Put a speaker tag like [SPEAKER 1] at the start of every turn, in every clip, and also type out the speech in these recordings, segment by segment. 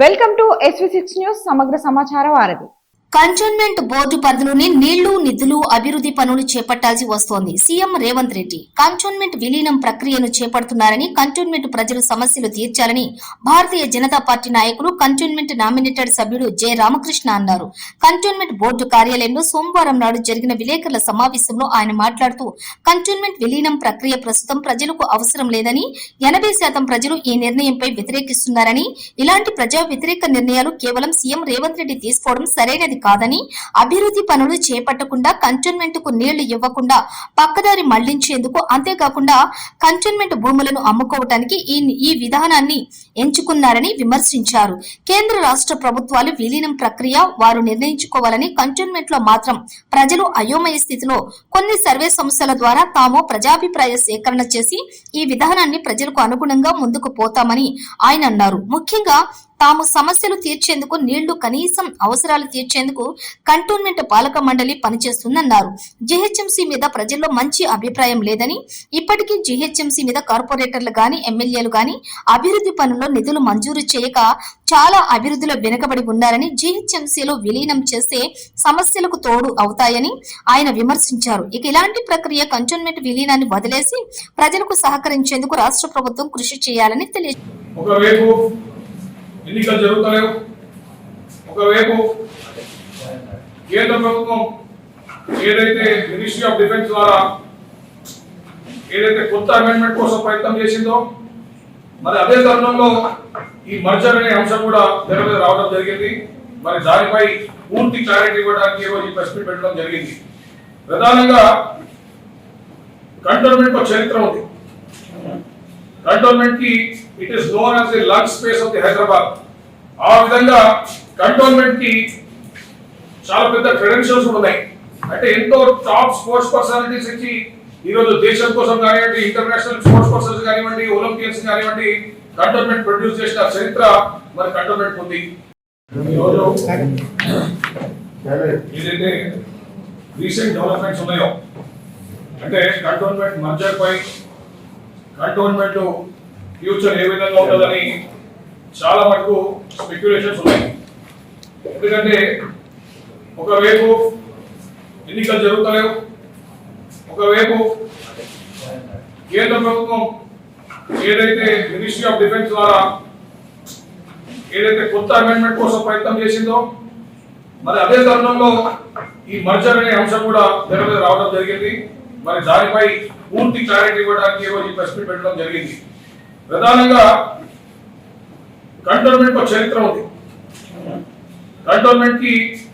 [SPEAKER 1] Welcome to SV6 news సమగ్ర సమాచార వారధి.
[SPEAKER 2] కంటోన్మెంట్ బోర్డు పరిధిలోని నీళ్లు నిధులు అభివృద్ధి పనులు చేపట్టాల్సి వస్తోంది. సీఎం రేవంత్ రెడ్డి కంటోన్మెంట్ విలీనం ప్రక్రియను చేపడుతున్నారని, కంటోన్మెంట్ ప్రజలు సమస్యలు తీర్చాలని భారతీయ జనతా పార్టీ నాయకులు కంటోన్మెంట్ నామినేటెడ్ సభ్యుడు జె రామకృష్ణ అన్నారు. కంటోన్మెంట్ బోర్డు కార్యాలయంలో సోమవారం నాడు జరిగిన విలేకరుల సమావేశంలో ఆయన మాట్లాడుతూ, కంటోన్మెంట్ విలీనం ప్రక్రియ ప్రస్తుతం ప్రజలకు అవసరం లేదని, 80% ప్రజలు ఈ నిర్ణయంపై వ్యతిరేకిస్తున్నారని, ఇలాంటి ప్రజా వ్యతిరేక నిర్ణయాలు కేవలం సీఎం రేవంత్ రెడ్డి తీసుకోవడం సరైనది కాదని, అభివృద్ధి పనులు చేపట్టకుండా కంటోన్మెంట్ కు నీళ్లు ఇవ్వకుండా పక్కదారి మళ్లించేందుకు, అంతేకాకుండా కంటోన్మెంట్ భూములను అమ్ముకోవటానికి ఈ విధానాన్ని ఎంచుకున్నారని విమర్శించారు. కేంద్ర రాష్ట్ర ప్రభుత్వాలు విలీనం ప్రక్రియ వారు నిర్ణయించుకోవాలని, కంటోన్మెంట్ లో మాత్రం ప్రజలు అయోమయ స్థితిలో కొన్ని సర్వే సంస్థల ద్వారా తాము ప్రజాభిప్రాయ సేకరణ చేసి ఈ విధానాన్ని ప్రజలకు అనుగుణంగా ముందుకు పోతామని ఆయన అన్నారు. ముఖ్యంగా తాము సమస్యలు తీర్చేందుకు, నీళ్లు కనీసం అవసరాలు తీర్చేందుకు కంటోన్మెంట్ పాలక మండలి పనిచేస్తుందన్నారు. జీహెచ్ఎంసీ మీద ప్రజల్లో మంచి అభిప్రాయం లేదని, ఇప్పటికీ జీహెచ్ఎంసీ మీద కార్పొరేటర్లు గాని, ఎమ్మెల్యేలు గాని అభివృద్ధి పనుల్లో నిధులు మంజూరు చేయక చాలా అభివృద్ధిలో వెనుకబడి ఉన్నారని, జీహెచ్ఎంసీలో విలీనం చేస్తే సమస్యలకు తోడు అవుతాయని ఆయన విమర్శించారు. ఇక ఇలాంటి ప్రక్రియ కంటోన్మెంట్ విలీనాన్ని వదిలేసి ప్రజలకు సహకరించేందుకు రాష్ట్ర ప్రభుత్వం కృషి చేయాలని
[SPEAKER 3] ఒకవైపు ఎన్నికలు జరుగుతలేవు, ఒకవైపు కేంద్ర ప్రభుత్వం ఏదైతే మినిస్ట్రీ ఆఫ్ డిఫెన్స్ ద్వారా ఏదైతే కొత్త అమెండ్మెంట్ కోసం ప్రయత్నం చేసిందో, మరి అదే తరుణంలో ఈ మర్జర్ అనే అంశం కూడా తెర మీద రావడం జరిగింది. మరి దానిపై పూర్తి క్లారిటీ ఇవ్వడానికి ఈరోజు ఈ ప్రెస్ మీట్ పెట్టడం జరిగింది. ప్రధానంగా కంటోన్మెంట్ ఒక చరిత్ర ఉంది. కంటోన్మెంట్ కి it is known as the lung space of the Hyderabad. ఆ విధంగా కంటోన్మెంట్ కి చాలా పెద్ద క్రెడెన్షియల్స్ ఉన్నాయి. అంటే ఎంతో టాప్ స్పోర్ట్స్ పర్సనాలిటీస్ ఇచ్చి ఈరోజు దేశం కోసం కానివ్వండి, ఇంటర్నేషనల్ స్పోర్ట్స్ పర్సన్స్ కానివ్వండి, ఒలింపియన్స్ కానివ్వండి, కంటోన్మెంట్ ప్రొడ్యూస్ చేసిన చరిత్ర మరి కంటోన్మెంట్ ఉంది. ఈరోజు ఏదైతే రీసెంట్ డెవలప్మెంట్స్ ఉన్నాయో, అంటే కంటోన్మెంట్ మర్జర్ పై, కంటోన్మెంట్ ఫ్యూచర్ ఏ విధంగా ఉంటుందని చాలా మటుకు స్పెక్యులేషన్స్ ఉన్నాయి. ఎందుకంటే ఒకవైపు ఎన్నికలు జరుగుతలేవు, ఒకవైపు కేంద్ర ప్రభుత్వం ఏదైతే మినిస్ట్రీ ఆఫ్ డిఫెన్స్ ద్వారా ఏదైతే కొత్త అమెండ్మెంట్ కోసం ప్రయత్నం చేసిందో, మరి అదే తరుణంలో ఈ మర్జర్ అనే అంశం కూడా తెర మీద రావడం జరిగింది. మరి దానిపై పూర్తి క్లారిటీ ఇవ్వడానికి ఈరోజు ఈ ప్రెస్ మీట్ పెట్టడం జరిగింది. ప్రధానంగా కంటోన్మెంట్ ఒక చరిత్ర ఉంది. కంటోన్మెంట్ కి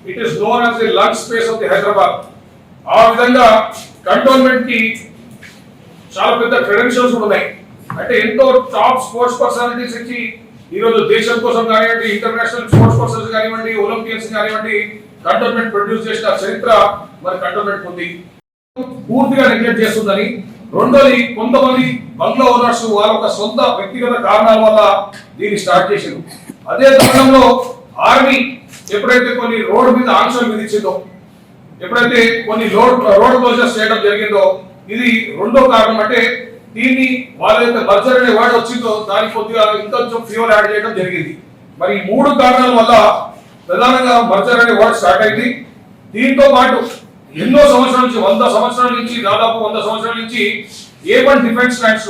[SPEAKER 3] it is known as the lung space of the Hyderabad. ఆ విధంగా కంటోన్మెంట్ కి చాలా పెద్ద క్రెడెన్షియల్స్ ఉన్నాయి. అంటే ఎంతో టాప్ స్పోర్ట్స్ పర్సనాలిటీస్ ఇచ్చి ఈరోజు దేశం కోసం కానివ్వండి, ఇంటర్నేషనల్ స్పోర్ట్స్ పర్సన్స్ కానివ్వండి, ఒలింపియన్స్ కానివ్వండి, కంటోన్మెంట్ ప్రొడ్యూస్ చేసిన చరిత్ర మరి కంటోన్మెంట్ ఉంది. పూర్తిగా నెగ్లెక్ట్ చేస్తుందని, రెండోది కొంతమంది బంగ్లా ఓనర్స్ వాళ్ళ ఒక సొంత వ్యక్తిగత కారణాల వల్ల దీన్ని స్టార్ట్ చేసింది. అదే తరుణంలో ఆర్మీ ఎప్పుడైతే కొన్ని రోడ్డు మీద ఆంక్షలు విధించిందో, ఎప్పుడైతే కొన్ని రోడ్ క్లోజర్స్ చేయడం జరిగిందో, ఇది రెండో కారణం. అంటే దీన్ని వాళ్ళైతే మర్జర్ అనే వర్డ్ వచ్చిందో దానికి కొద్దిగా ఇంకొంచెం ఫ్యూర్ యాడ్ చేయడం జరిగింది. మరి ఈ మూడు కారణాల వల్ల ప్రధానంగా మర్జర్ అనే వర్డ్ స్టార్ట్ అయింది. దీంతో పాటు ఎన్నో సంవత్సరాల నుంచి, 100 సంవత్సరాల నుంచి, దాదాపు 100 సంవత్సరాల నుంచి A1 డిఫెన్స్ ల్యాండ్స్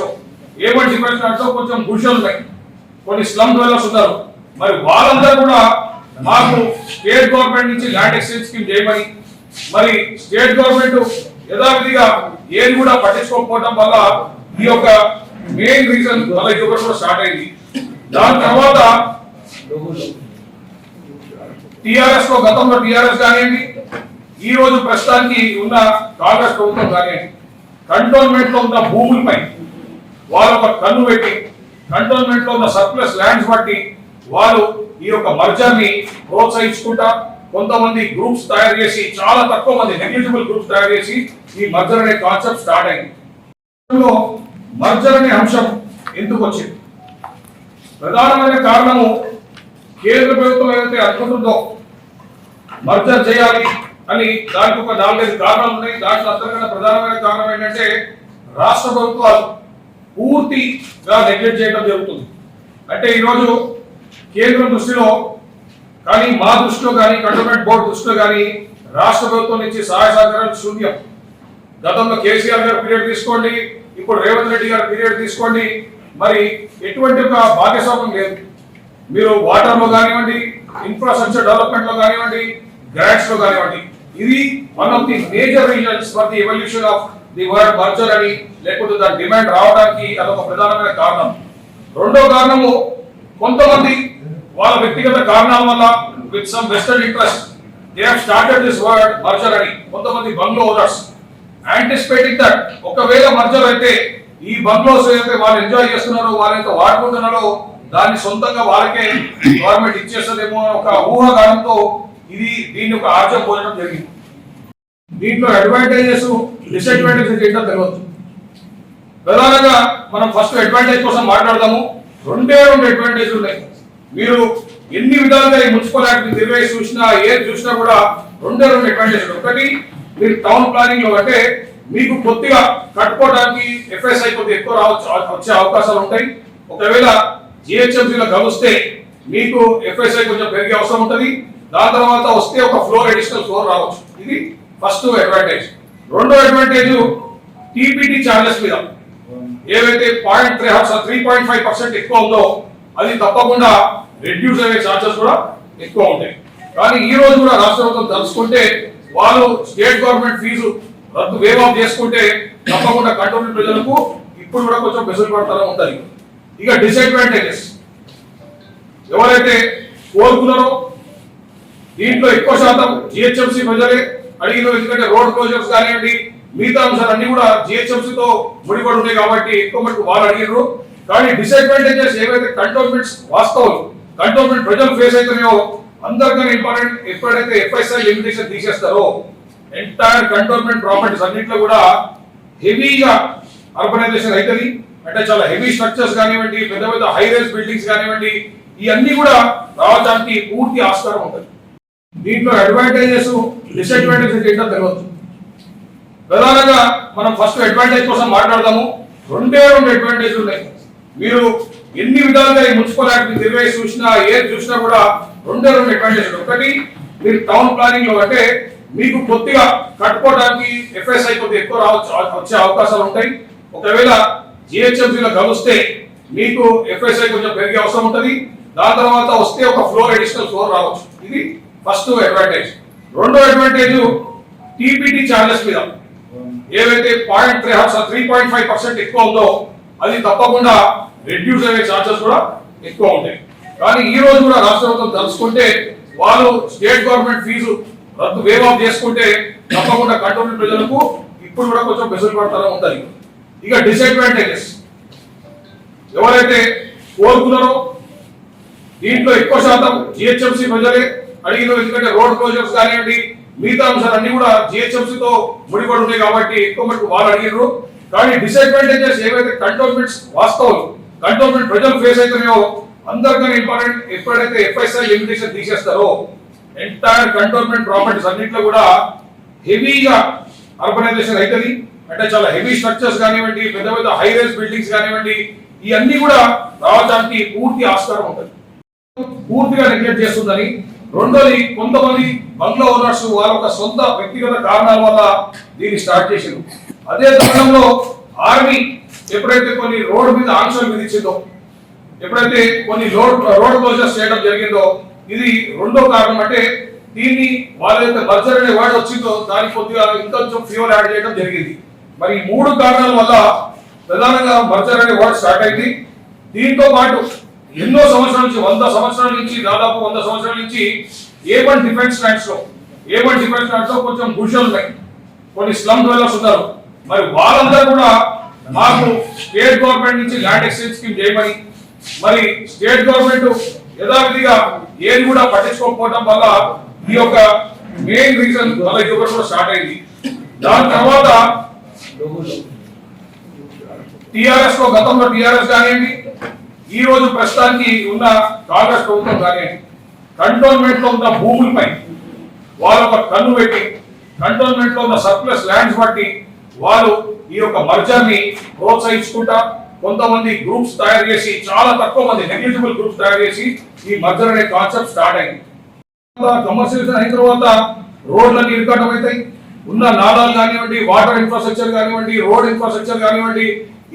[SPEAKER 3] లో కొంచెం గుడిసెలు ఉన్నాయి, కొన్ని స్లమ్ డ్వెల్లర్స్ ఉన్నారు. మరి వాళ్ళందరూ కూడా మాకు స్టేట్ గవర్నమెంట్ నుంచి ల్యాండ్ ఎక్స్చేంజ్ స్కీమ్ చేయమని, మరి స్టేట్ గవర్నమెంట్ యథావిధిగా ఏది కూడా పట్టించుకోకపోవడం వల్ల ఈ యొక్క మెయిన్ రీజన్ వల్ల ఇది ఒకటి కూడా స్టార్ట్ అయింది. దాని తర్వాత టిఆర్ఎస్ లో, గతంలో టిఆర్ఎస్ కానివ్వండి, ఈ రోజు ప్రస్తుతానికి ఉన్న కాంగ్రెస్ ప్రభుత్వం కానివ్వండి, కంటోన్మెంట్ లో ఉన్న భూములపై వాళ్ళు ఒక కన్ను పెట్టి, కంటోన్మెంట్ లో ఉన్న సర్ప్లస్ ల్యాండ్స్ బట్టి వాళ్ళు ఈ యొక్క మర్జర్ ని ప్రోత్సహించుకుంటా కొంతమంది గ్రూప్స్ తయారు చేసి, చాలా తక్కువ మంది నెగ్లిజిబుల్ గ్రూప్స్ తయారు చేసి ఈ మర్జర్ అనే కాన్సెప్ట్ స్టార్ట్ అయింది. మర్జర్ అనే అంశం ఎందుకు వచ్చింది? ప్రధానమైన కారణము కేంద్ర ప్రభుత్వం ఏదైతే అనుకుంటుందో మర్జర్ చేయాలి అని, దానికి ఒక 4-5 కారణాలు ఉన్నాయి. దాంట్లో అంతర్గత ప్రధానమైన కారణం ఏంటంటే రాష్ట్ర ప్రభుత్వాలు పూర్తిగా నెగ్లెక్ట్ చేయడం జరుగుతుంది. అంటే ఈరోజు కేంద్రం దృష్టిలో కానీ మా దృష్టిలో కానీ కంటోన్మెంట్ బోర్డు దృష్టిలో కానీ రాష్ట్ర ప్రభుత్వం నుంచి సహాయ సహకారాలు శూన్యం. గతంలో కేసీఆర్ గారు పీరియడ్ తీసుకోండి, ఇప్పుడు రేవంత్ రెడ్డి గారు పీరియడ్ తీసుకోండి, మరి ఎటువంటి ఒక భాగస్వామ్యం లేదు. మీరు వాటర్ లో కానివ్వండి, ఇన్ఫ్రాస్ట్రక్చర్ డెవలప్మెంట్ లో కానివ్వండి, గ్రాంట్స్ లో కానివ్వండి, ఇది one of the major reasons for the evolution of the word merger అని, లేకపోతే దాని డిమాండ్ రావడానికి అదొక ప్రధానమైన కారణం. రెండో కారణము, కొంతమంది వాళ్ళ వ్యక్తిగత కారణాల వల్ల with some western interest they have started this word merger అని, కొంతమంది బంగ్లో ఓనర్స్ యాంటిసిపేటింగ్ దట్ ఒకవేళ మర్జర్ అయితే ఈ బంగ్లోస్ ఏదైతే వాళ్ళు ఎంజాయ్ చేస్తున్నారో, వాళ్ళైతే వాడుకుంటున్నారో దాన్ని సొంతంగా వాళ్ళకే గవర్నమెంట్ ఇచ్చేస్తుందేమో ఒక ఊహాగానంతో దీన్ని ఒక ఆర్జం పోయడం జరిగింది. దీంట్లో అడ్వాంటేజెస్ డిసడ్వాంటేజెస్ ఏంటో తెలియదు. ప్రధానంగా మనం ఫస్ట్ అడ్వాంటేజ్ కోసం మాట్లాడదాము. రెండే రెండు అడ్వాంటేజ్ ఉన్నాయి. మీరు ఎన్ని విధాలుగా ఈ మున్సిపల్ యాక్ట్ నిర్వహించి చూసినా, ఏది చూసినా కూడా రెండే రెండు అడ్వాంటేజ్. ఒకటి, మీరు టౌన్ ప్లానింగ్ లో అంటే మీకు కొద్దిగా కట్టుకోవడానికి ఎఫ్ఎస్ఐ కొద్దిగా ఎక్కువ వచ్చే అవకాశాలు ఉంటాయి. ఒకవేళ జిహెచ్ఎంసీలో గమనిస్తే మీకు ఎఫ్ఎస్ఐ కొంచెం పెరిగే అవసరం ఉంటుంది. దాని తర్వాత వస్తే ఒక ఫ్లోర్ అడిషనల్ ఫ్లోర్ రావచ్చు. ఇది ఫస్ట్ అడ్వాంటేజ్. రెండో అడ్వాంటేజ్, టీపీటీ ఛార్జెస్ మీద ఏవైతే 3.5% ఎక్కువ ఉందో అది తప్పకుండా రెడ్యూస్ అయ్యే ఛార్జెస్ కూడా ఎక్కువ ఉంటాయి. కానీ ఈ రోజు కూడా రాష్ట్ర ప్రభుత్వం తలుచుకుంటే వాళ్ళు స్టేట్ గవర్నమెంట్ ఫీజు రద్దు వేవ్ ఆఫ్ చేసుకుంటే తప్పకుండా కంటోన్మెంట్ ప్రజలకు ఇప్పుడు కూడా కొంచెం వెసులుబాటుతనం ఉంటుంది. ఇక డిసడ్వాంటేజెస్ ఎవరైతే కోరుకున్నారో దీంట్లో ఎక్కువ శాతం జిహెచ్ఎంసీ ప్రజలే అడిగిన, ఎందుకంటే రోడ్ క్లోజర్స్ కానివ్వండి, మిగతా అంశాలన్నీ కూడా జిహెచ్ఎంసీతో ముడిపడి ఉన్నాయి కాబట్టి ఎక్కువ మటుకు వాళ్ళు అడిగినారు. కానీ డిసడ్వాంటేజెస్ ఏవైతే కంటోన్మెంట్స్ వాస్తవం కంటోన్మెంట్ ప్రజలు ఫేస్ అవుతున్నాయో అందరికన్నా ఇంపార్టెంట్, ఎప్పుడైతే ఎఫ్ఎస్ఐ లిమిటేషన్ తీసేస్తారో ఎంటైర్ కంటోన్మెంట్ ప్రాపర్టీస్ అన్నింటిలో కూడా హెవీగా అర్బనైజేషన్ అవుతుంది. అంటే చాలా హెవీ స్ట్రక్చర్స్ కానివ్వండి, పెద్ద పెద్ద హై రైజ్ బిల్డింగ్స్ కానివ్వండి, ఇవన్నీ కూడా రావడానికి పూర్తి ఆస్కారం ఉంటుంది. దీంట్లో అడ్వాంటేజెస్ డిసడ్వాంటేజెస్ ఏంటో తెలియదు. ప్రధానంగా మనం ఫస్ట్ అడ్వాంటేజ్ కోసం మాట్లాడదాము. రెండే రెండు అడ్వాంటేజ్ ఉన్నాయి. మీరు ఎన్ని విధాలుగా ఈ మున్సిపల్ యాక్ట్ నిర్వహించి చూసినా, ఏది చూసినా కూడా రెండే రెండు అడ్వాంటేజ్. ఒకటి, మీరు టౌన్ ప్లానింగ్ లో అంటే మీకు కొద్దిగా కట్టుకోవడానికి ఎఫ్ఎస్ఐ కొద్దిగా ఎక్కువ వచ్చే అవకాశాలు ఉంటాయి. ఒకవేళ జిహెచ్ఎంసీలో గమనిస్తే మీకు ఎఫ్ఎస్ఐ కొంచెం పెరిగే అవసరం ఉంటుంది. దాని తర్వాత వస్తే ఒక ఫ్లోర్ అడిషనల్ ఫ్లోర్ రావచ్చు. ఇది ఫస్ట్ అడ్వాంటేజ్. రెండో అడ్వాంటేజ్, టీపీటీ ఛార్జెస్ మీద ఏవైతే 3.5% ఎక్కువ ఉందో అది తప్పకుండా రెడ్యూస్ అయ్యే ఛార్జెస్ కూడా ఎక్కువ ఉంటాయి. కానీ ఈ రోజు కూడా రాష్ట్ర ప్రభుత్వం తలుచుకుంటే వాళ్ళు స్టేట్ గవర్నమెంట్ ఫీజు రద్దు వేవ్ ఆఫ్ చేసుకుంటే తప్పకుండా కంటోన్మెంట్ ప్రజలకు ఇప్పుడు కూడా కొంచెం వెసులుబాటుతనం ఉంటుంది. ఇక డిసడ్వాంటేజెస్ ఎవరైతే కోరుకున్నారో దీంట్లో ఎక్కువ శాతం జిహెచ్ఎంసీ ప్రజలే అడిగిన, ఎందుకంటే రోడ్ క్లోజర్స్ కానివ్వండి, మిగతా అంశాలన్నీ కూడా జిహెచ్ఎంసీతో ముడిపడి ఉన్నాయి కాబట్టి ఎక్కువ మటుకు వాళ్ళు అడిగినారు. కానీ డిసడ్వాంటేజెస్ ఏవైతే కంటోన్మెంట్స్ వాస్తవం కంటోన్మెంట్ ప్రజలు ఫేస్ అవుతున్నాయో అందరికన్నా ఇంపార్టెంట్, ఎప్పుడైతే ఎఫ్ఎస్ఐ లిమిటేషన్ తీసేస్తారో ఎంటైర్ కంటోన్మెంట్ ప్రాపర్టీస్ అన్నింటిలో కూడా హెవీగా అర్బనైజేషన్ అవుతుంది. అంటే చాలా హెవీ స్ట్రక్చర్స్ కానివ్వండి, పెద్ద పెద్ద హై రైజ్ బిల్డింగ్స్ కానివ్వండి, ఇవన్నీ కూడా రావడానికి పూర్తి ఆస్కారం ఉంటుంది. పూర్తిగా నెగ్లెక్ట్ చేస్తుందని. రెండోది, కొంతమంది బంగ్లా ఓనర్స్ వాళ్ళ ఒక సొంత వ్యక్తిగత కారణాల వల్ల దీన్ని స్టార్ట్ చేసింది. అదే తరుణంలో ఆర్మీ ఎప్పుడైతే కొన్ని రోడ్డు మీద ఆంక్షలు విధించిందో, ఎప్పుడైతే కొన్ని రోడ్ క్లోజర్స్ చేయడం జరిగిందో, ఇది రెండో కారణం. అంటే దీన్ని వాళ్ళైతే మర్జర్ అనే వర్డ్ వచ్చిందో దానికి కొద్దిగా ఇంకొంచెం ఫ్యూవల్ యాడ్ చేయడం జరిగింది. మరి ఈ మూడు కారణాల వల్ల ప్రధానంగా మర్జర్ అనే వర్డ్ స్టార్ట్ అయింది. దీంతో పాటు ఎన్నో సంవత్సరాల నుంచి, 100 సంవత్సరాల నుంచి, దాదాపు 100 సంవత్సరాల నుంచి A1 డిఫెన్స్ ల్యాండ్స్ లో కొంచెం గుడిసెలు ఉన్నాయి, కొన్ని స్లమ్ డ్వెల్లర్స్ ఉన్నారు. మరి వాళ్ళందరూ కూడా మాకు స్టేట్ గవర్నమెంట్ నుంచి ల్యాండ్ ఎక్స్చేంజ్ స్కీమ్ చేయమని, మరి స్టేట్ గవర్నమెంట్ యథావిధిగా ఏది కూడా పట్టించుకోకపోవడం వల్ల ఈ యొక్క మెయిన్ రీజన్ వల్ల ఇది కూడా స్టార్ట్ అయింది. దాని తర్వాత టిఆర్ఎస్ లో, గతంలో టిఆర్ఎస్ కానివ్వండి, ఈ రోజు ప్రస్తుతానికి ఉన్న కాంగ్రెస్ ప్రభుత్వం కానివ్వండి, కంటోన్మెంట్ లో ఉన్న భూములపై వాళ్ళు ఒక కన్ను పెట్టి, కంటోన్మెంట్ లో ఉన్న సర్ప్లస్ ల్యాండ్స్ బట్టి వాళ్ళు ఈ యొక్క మర్జర్ ని ప్రోత్సహించుకుంటా కొంతమంది గ్రూప్స్ తయారు చేసి, చాలా తక్కువ మంది నెగ్లిజిబుల్ గ్రూప్స్ తయారు చేసి ఈ మర్జర్ అనే కాన్సెప్ట్ స్టార్ట్ అయింది. కమర్షియలైజేషన్ అయిన తర్వాత రోడ్లన్నీ ఇరుకటం అవుతాయి, ఉన్న నాలాలు కానివ్వండి, వాటర్ ఇన్ఫ్రాస్ట్రక్చర్ కానివ్వండి, రోడ్ ఇన్ఫ్రాస్ట్రక్చర్ కానివ్వండి,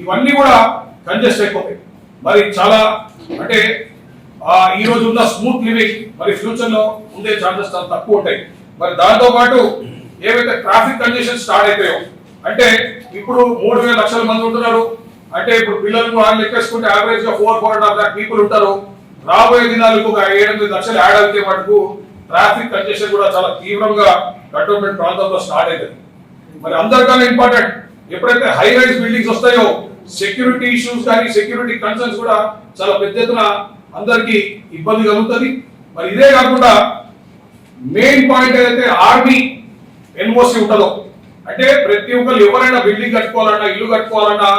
[SPEAKER 3] ఇవన్నీ కూడా కంజెస్ట్ అయిపోతాయి. మరి చాలా అంటే ఈ రోజు ఉన్న స్మూత్ లివింగ్ మరి ఫ్యూచర్ లో ఉండే ఛాన్సెస్ చాలా తక్కువ ఉంటాయి. మరి దాంతో పాటు ఏవైతే ట్రాఫిక్ కంజెషన్ స్టార్ట్ అయిపోయాయో, అంటే ఇప్పుడు 3,000 లక్షల మంది ఉంటున్నారు, అంటే ఇప్పుడు పిల్లలకు వాళ్ళు లెక్కేసుకుంటే యావరేజ్ గా 4.5 lakh పీపుల్ ఉంటారు. రాబోయే దినాలకు ఒక 7-8 లక్షలు యాడ్ అయితే మటుకు ట్రాఫిక్ కంజెషన్ కూడా చాలా తీవ్రంగా కంటోన్మెంట్ ప్రాంతంలో స్టార్ట్ అవుతుంది. మరి అందరికన్నా ఇంపార్టెంట్, ఎప్పుడైతే హై రైజ్ బిల్డింగ్స్ వస్తాయో సెక్యూరిటీ ఇష్యూస్ కానీ సెక్యూరిటీ కన్సర్న్స్ కూడా చాలా పెద్ద ఎత్తున అందరికి ఇబ్బంది కలుగుతుంది. మరి ఇదే కాకుండా మెయిన్ పాయింట్ ఏదైతే ఆర్మీ ఎన్ఓసి ఉంటుందో, అంటే ప్రతి ఒక్కరు ఎవరైనా బిల్డింగ్ కట్టుకోవాలన్నా, ఇల్లు కట్టుకోవాలన్నా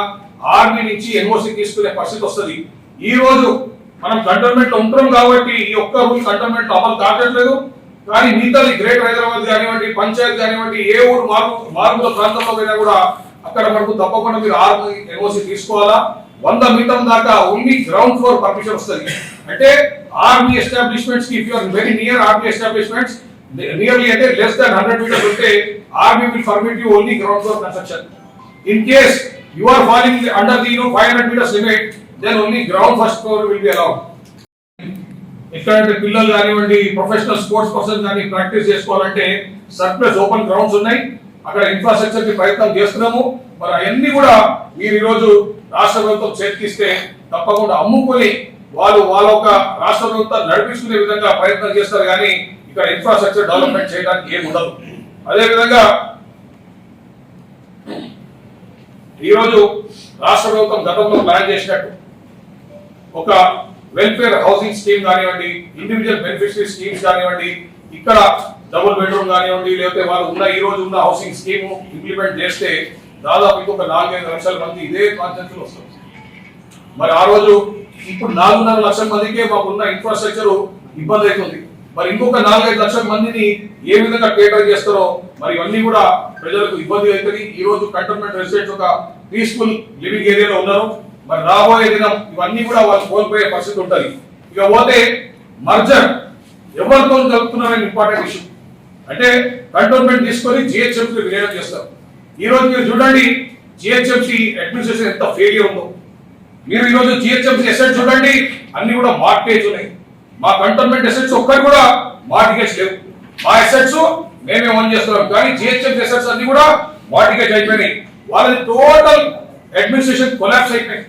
[SPEAKER 3] ఆర్మీ నుంచి ఎన్ఓసి తీసుకునే పరిస్థితి వస్తుంది. ఈ రోజు మనం కంటోన్మెంట్ లో ఉంటాం కాబట్టి ఈ ఒక్క రూల్ కంటోన్మెంట్ లో అమలు కావట్లేదు. కానీ మిగతాది గ్రేటర్ హైదరాబాద్ కానివ్వండి, పంచాయత్ కానివ్వండి, ఏ ఊరు మారుమూల ప్రాంతంలో పోయినా కూడా అక్కడ మనకు తప్పకుండా మీరు ఆర్మీ ఎన్ఓసి తీసుకోవాలా. 100 మీటర్ల దాకా ఓన్లీ గ్రౌండ్ ఫ్లోర్ పర్మిషన్ వస్తుంది. అంటే ఆర్మీ ఎస్టాబ్లిష్మెంట్స్ కి if you are very near army establishments, nearly అంటే లెస్ దాన్ 100 meters ఉంటే army will permit you only ground floor construction. In case you are falling under the 500 meters limit, then only ground first floor will be allowed. ఎక్కడంటే పిల్లలు కానివ్వండి, professional sports person కానీ practice చేసుకోవాలంటే surplus open grounds ఉన్నాయి, అక్కడ infrastructure కి ప్రయత్నం చేస్తున్నాము. మరి అవన్నీ కూడా మీరు ఈ రోజు రాష్ట్ర ప్రభుత్వం చేతికిస్తే తప్పకుండా అమ్ముకొని వాళ్ళ ఒక రాష్ట్ర ప్రభుత్వం నడిపించుకునే విధంగా ప్రయత్నం చేస్తారు. కానీ ఇక్కడ ఇన్ఫ్రాస్ట్రక్చర్ డెవలప్మెంట్ చేయడానికి ఏమి ఉండదు. అదే విధంగా ఈ రోజు రాష్ట్ర ప్రభుత్వం గతంలో ప్లాన్ చేసినట్టు ఒక వెల్ఫేర్ హౌసింగ్ స్కీమ్ కానివ్వండి, ఇండివిజువల్ బెనిఫిషరీ స్కీమ్స్ కానివ్వండి, ఇక్కడ డబుల్ బెడ్రూమ్ కానివ్వండి, లేకపోతే వాళ్ళు ఉన్న ఈ రోజు ఉన్న హౌసింగ్ స్కీమ్ ఇంప్లిమెంట్ చేస్తే దాదాపు ఇంకొక 4-5 లక్షల మంది ఇదే కాన్సెప్ట్ లో వస్తుంది. మరి ఆ రోజు ఇప్పుడు 4.5 లక్షల మందికే మాకున్న ఇన్ఫ్రాస్ట్రక్చర్ ఇబ్బంది అవుతుంది. మరి ఇంకొక 4-5 లక్షల మందిని ఏ విధంగా కేటర్ చేస్తారో మరి ఇవన్నీ కూడా ప్రజలకు ఇబ్బంది అవుతుంది. ఈ రోజు కంటోన్మెంట్ రెసిడెంట్స్ ఒక పీస్ఫుల్ లివింగ్ ఏరియాలో ఉన్నారు. మరి రాబోయే దినం ఇవన్నీ కూడా వాళ్ళు కోల్పోయే పరిస్థితి ఉంటుంది. ఇక పోతే మర్జర్ ఎవరితో కలుపుతున్నారని ఇంపార్టెంట్ ఇష్యూ. అంటే కంటోన్మెంట్ తీసుకొని జిహెచ్ఎంసీ విలీనం చేస్తారు. ఈ రోజు మీరు చూడండి జిహెచ్ఎంసీ అడ్మినిస్ట్రేషన్ ఎంత ఫెయిలియర్ ఉందో. మీరు ఈ రోజు జిహెచ్ఎంసీ అసెట్స్ చూడండి, అన్ని కూడా మార్కేజ్ ఉన్నాయి. మా కంటోన్మెంట్ అసెట్స్ ఒక్కటి కూడా మార్టిగేజ్ లేవు. మా అసెట్స్ మేమే ఓన్ చేస్తున్నాం, కానీ జిహెచ్ఎంసీ అసెట్స్ అన్ని కూడా మార్టిగేజ్ అయిపోయినాయి. వాళ్ళది టోటల్ అడ్మినిస్ట్రేషన్ కొలాప్స్ అయిపోయింది.